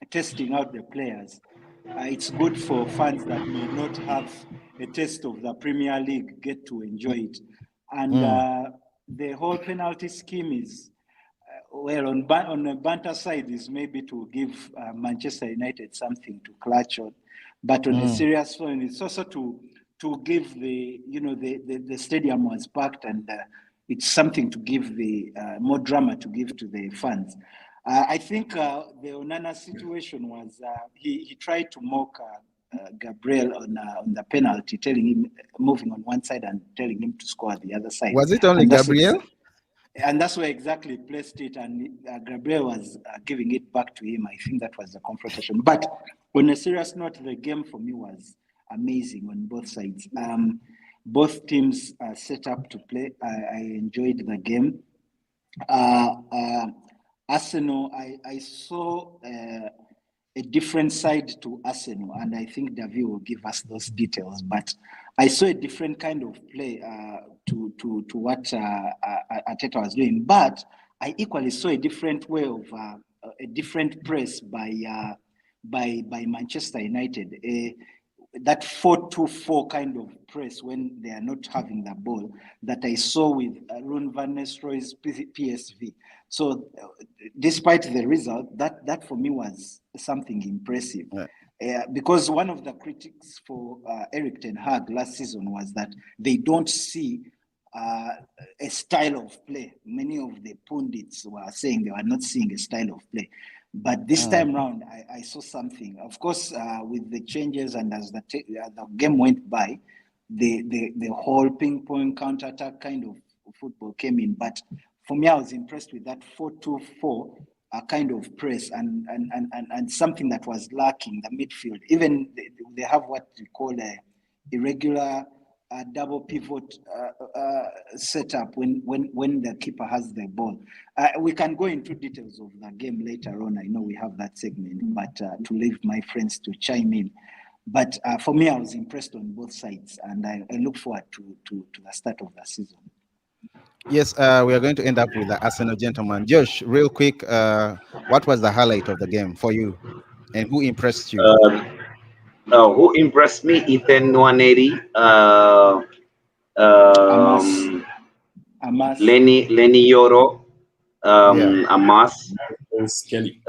C: testing out the players, it's good for fans that may not have a taste of the Premier League get to enjoy it. And the whole penalty scheme is, on the banter side, is maybe to give Manchester United something to clutch on, but on a serious one, it's also to give the stadium was packed, and it's something to give the more drama to give to the fans. I think the Onana situation was he tried to mock Gabriel on the penalty, telling him moving on one side and telling him to score the other side.
A: Was it only Gabriel?
C: And that's where exactly placed it, and Gabriel was giving it back to him. I think that was the confrontation. But on a serious note, the game for me was amazing on both sides. Both teams set up to play. I enjoyed the game. Arsenal, I saw a different side to Arsenal, and I think David will give us those details. But I saw a different kind of play to what Arteta was doing. But I equally saw a different way of a different press by Manchester United. That 4-2-4 kind of press when they are not having the ball that I saw with Ruud van Nistelrooy's PSV. So, despite the result, that for me was something impressive. Because one of the critics for Erik ten Hag last season was that they don't see a style of play. Many of the pundits were saying they were not seeing a style of play. But this time round, I saw something. Of course, with the changes and as the game went by, the whole ping-pong counter-attack kind of football came in. But for me, I was impressed with that 4-2-4 kind of press and something that was lacking, the midfield. Even they have what you call a irregular double pivot setup when the keeper has the ball. We can go into details of the game later on. I know we have that segment, but to leave my friends to chime in. But for me, I was impressed on both sides, and I look forward to the start of the season.
A: Yes, we are going to end up with the Arsenal gentleman. Josh, real quick, what was the highlight of the game for you, and who impressed you?
D: Who impressed me? Ethan Nwaneri,
C: Amas.
D: Lenny Yoro, Amas.
B: Kelly.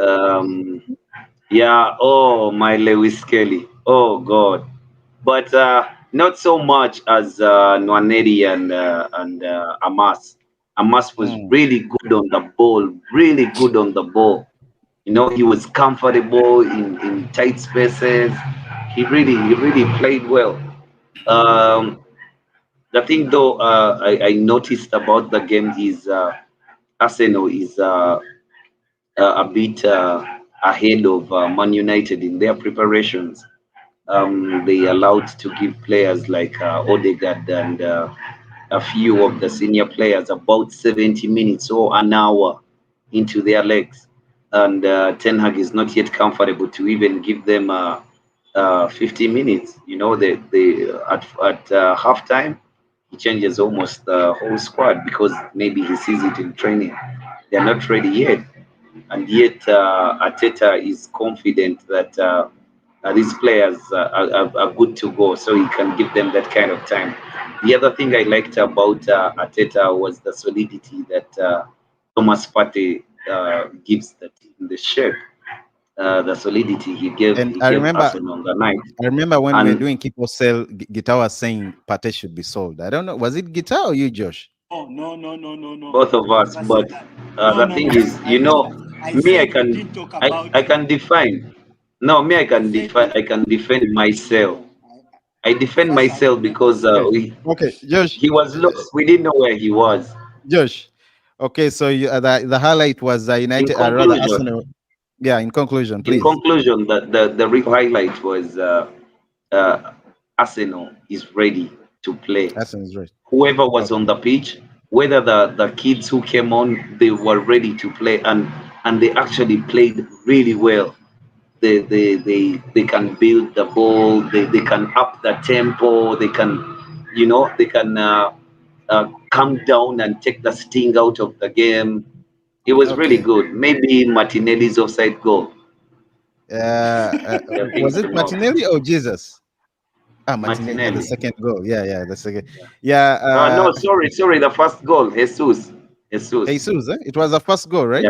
D: Yeah, oh, my Lewis Kelly. Oh, God. But not so much as Nwaneri and Amas. Amas was really good on the ball, really good on the ball. You know, he was comfortable in tight spaces. He really played well. The thing though I noticed about the game is Arsenal is a bit ahead of Man United in their preparations. They allowed to give players like Odegaard and a few of the senior players about 70 minutes or an hour into their legs. And Ten Hag is not yet comfortable to even give them 50 minutes. You know, they at halftime, he changes almost the whole squad because maybe he sees it in training. They're not ready yet. And yet Arteta is confident that these players are good to go, so he can give them that kind of time. The other thing I liked about Arteta was the solidity that Thomas Partey gives the team, the shape, the solidity he gave.
A: And
D: he
A: I
D: gave
A: remember,
D: Arsenal on the night.
A: I remember when we were
D: And
A: doing Keep or Sell, Guitar was saying Partey should be sold. I don't know, was it Guitar or you, Josh?
C: No.
D: both of us, but the thing is, you know, me, I can define. No, me, I can defend myself. I defend myself because
A: Okay, Josh.
D: he was lost. We didn't know where he was.
A: Josh. Okay, so you, the highlight was United,
D: In
A: rather
D: conclusion,
A: Arsenal. Yeah, in conclusion, please.
D: in conclusion, the real highlight was Arsenal is ready to play.
A: Arsenal is right.
D: Whoever was on the pitch, whether the kids who came on, they were ready to play, and they actually played really well. They can build the ball, they can up the tempo, they can, you know, they can calm down and take the sting out of the game. It was really good. Maybe Martinelli's offside goal.
A: Was it Martinelli or Jesus? Martinelli had the
D: Martinelli.
A: second goal. Yeah, the second. Yeah.
D: No, sorry, the first goal, Jesus.
A: Jesus, it was the first goal, right?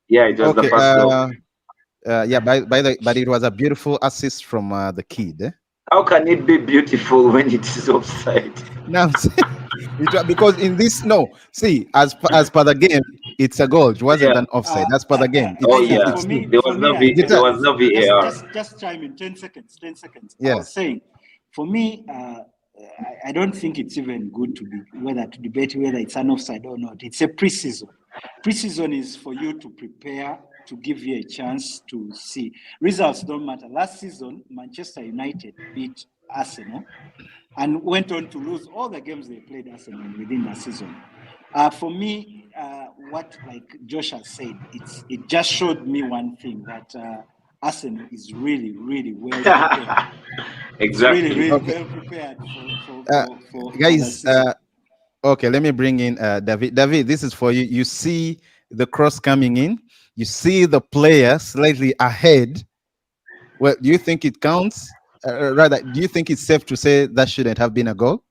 D: Yeah, it was the first goal.
A: Yeah, but it was a beautiful assist from the kid.
D: How can it be beautiful when it is offside?
A: Now, because in this, no, see, as per the game, it's a goal. It wasn't an offside. That's per the game.
D: There was no VAR.
C: Just chime in. 10 seconds.
A: Yeah.
C: I was saying, for me, I don't think it's even good to debate whether it's an offside or not. It's a preseason. Preseason is for you to prepare, to give you a chance to see. Results don't matter. Last season, Manchester United beat Arsenal and went on to lose all the games they played Arsenal within the season. For me, what like Josh has said, it just showed me one thing, that Arsenal is really, really well prepared.
D: Exactly.
C: Really, really
A: Okay.
C: well prepared for that
A: Guys,
C: season.
A: okay, let me bring in David. David, this is for you. You see the cross coming in. You see the player slightly ahead. Well, do you think it counts? Rather, do you think it's safe to say that shouldn't have been a goal?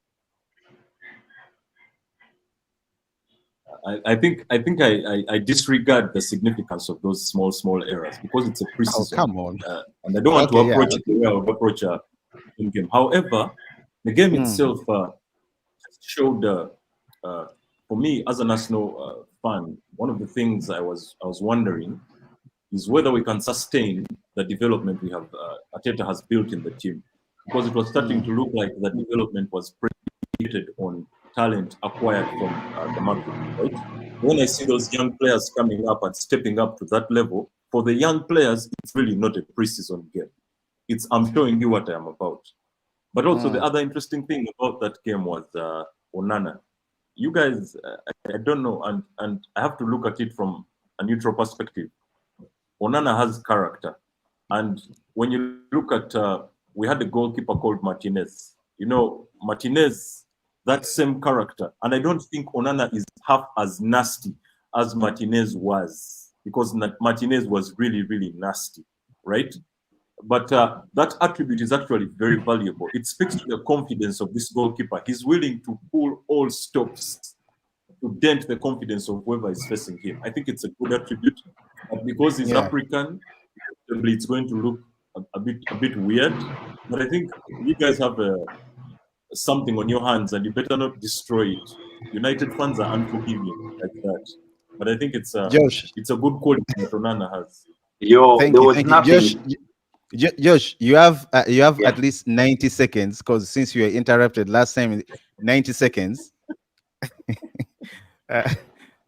B: I think I disregard the significance of those small errors because it's a
A: Oh,
B: preseason,
A: come on.
B: and I don't want
A: Okay,
B: to
A: yeah.
B: approach it the way I would approach a in game. However, the game itself showed, for me as an Arsenal fan, one of the things I was wondering is whether we can sustain the development we have Arteta has built in the team, because it was starting to look like the development was predicated on talent acquired from the market, right? When I see those young players coming up and stepping up to that level, for the young players, it's really not a preseason game. It's I'm showing you what I am about. But also the other interesting thing about that game was Onana. You guys, I don't know, and I have to look at it from a neutral perspective. Onana has character, and when you look at, we had a goalkeeper called Martinez. You know, Martinez, that same character, and I don't think Onana is half as nasty as Martinez was, because Martinez was really nasty, right? But that attribute is actually very valuable. It speaks to the confidence of this goalkeeper. He's willing to pull all stops to dent the confidence of whoever is facing him. I think it's a good attribute. But because he's African, it's going to look a bit weird. But I think you guys have something on your hands, and you better not destroy it. United fans are unforgiving like that. But I think it's a good quality that Onana has.
D: There was nothing.
A: Josh, you have at least 90 seconds, because since you were interrupted last time, 90 seconds.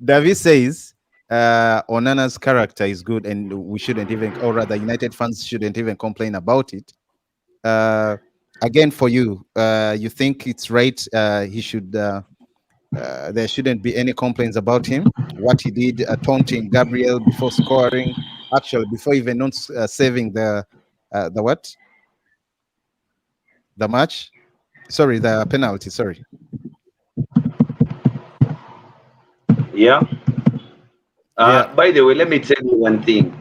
A: David says Onana's character is good, and we shouldn't even, or rather, United fans shouldn't even complain about it. Again, for you, you think it's right? He should. There shouldn't be any complaints about him. What he did, taunting Gabriel before scoring, actually before even not saving the what? The match? Sorry, the penalty. Sorry.
D: Yeah. By the way, let me tell you one thing.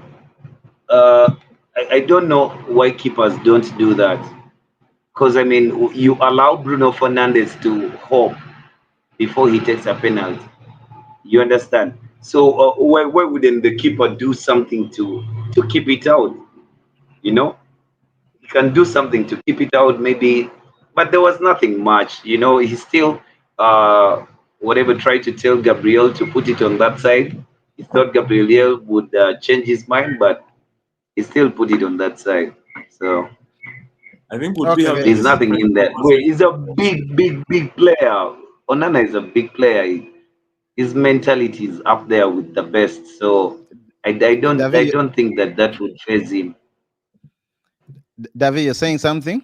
D: I don't know why keepers don't do that. Because, I mean, you allow Bruno Fernandes to hope before he takes a penalty. You understand? So why wouldn't the keeper do something to keep it out? You know? He can do something to keep it out, maybe. But there was nothing much. You know, he still, whatever, tried to tell Gabriel to put it on that side. He thought Gabriel would change his mind, but he still put it on that side. So
B: I think
D: there's nothing in there. Wait, he's a big player. Onana is a big player. His mentality is up there with the best. So I don't think that would phase him.
A: David, you're saying something?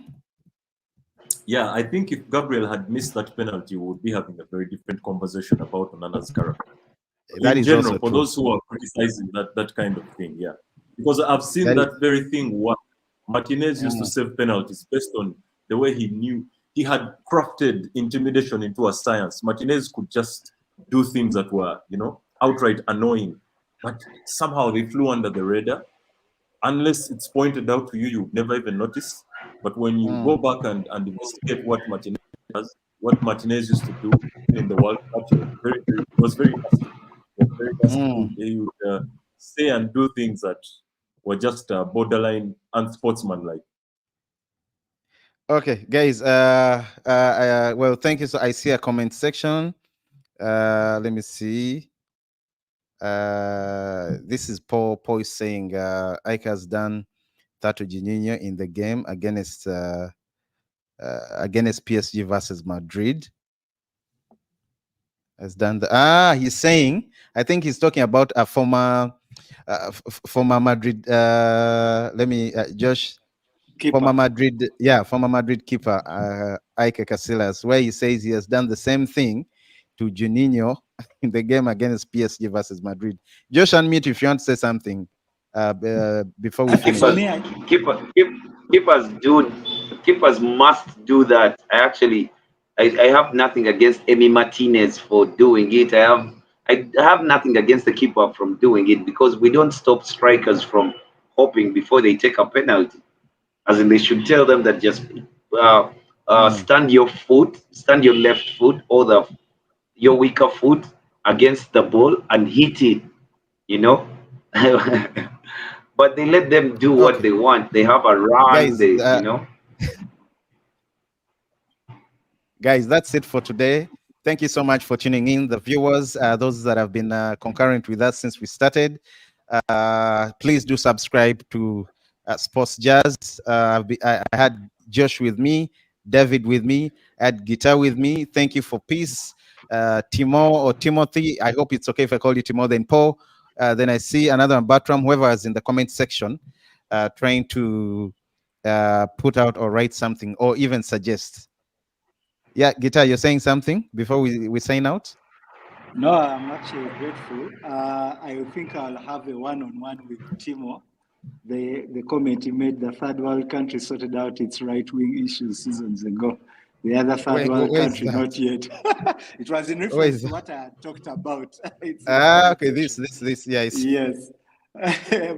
B: Yeah, I think if Gabriel had missed that penalty, we would be having a very different conversation about Onana's character.
A: That
B: in
A: is
B: general,
A: also
B: for
A: true.
B: those who are criticizing that kind of thing, yeah. Because I've seen that very thing what Martinez used to save penalties based on the way he knew. He had crafted intimidation into a science. Martinez could just do things that were, outright annoying. But somehow they flew under the radar. Unless it's pointed out to you, you'd never even notice. But when you go back and investigate what Martinez does, what Martinez used to do in the World Cup, it was very nasty. They would say and do things that were just borderline unsportsmanlike.
A: Okay, guys. Well, thank you. So I see a comment section. Let me see. This is Paul. Paul is saying Ike has done that to Juninho in the game against PSG versus Madrid. Has done the he's saying, I think he's talking about a former Madrid. Let me Josh.
C: Keeper.
A: Former Madrid keeper Ike Casillas, where he says he has done the same thing to Juninho in the game against PSG versus Madrid. Josh, unmute if you want to say something. before we
C: I think
A: finish?
C: for me,
D: keepers must do that. I have nothing against Emi Martinez for doing it. I have nothing against the keeper from doing it, because we don't stop strikers from hopping before they take a penalty. As in, they should tell them that just stand your left foot or your weaker foot against the ball and hit it, you know. But they let them do what
A: Okay.
D: they want. They have a run,
A: Guys, guys, that's it for today. Thank you so much for tuning in, the viewers, those that have been concurrent with us since we started. Please do subscribe to Sports Jazz. I had Josh with me, David with me, I had Guitar with me. Thank you for peace. Timo or Timothy, I hope it's okay if I call you Timo, then Paul. Then I see another Bartram, whoever is in the comment section, trying to put out or write something or even suggest. Yeah, Guitar, you're saying something before we sign out?
C: No, I'm actually grateful. I think I'll have a one-on-one with Timo. The comment he made, the third world country sorted out its right-wing issues seasons ago. The other third world country, not yet. It was in reference to what I had talked about.
A: Okay, this, yeah.
C: Yes.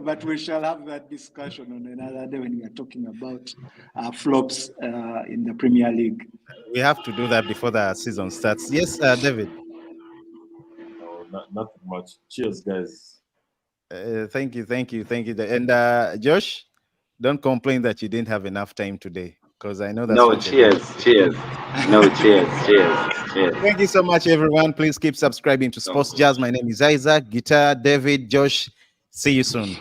C: But we shall have that discussion on another day when we are talking about flops in the Premier League.
A: We have to do that before the season starts. Yes, David.
B: No, nothing much. Cheers, guys.
A: Thank you. And Josh, don't complain that you didn't have enough time today, because I know that's
D: no. Cheers. No, cheers.
A: Thank you so much, everyone. Please keep subscribing to Sports Jazz. My name is Isaac, Guitar, David, Josh. See you soon.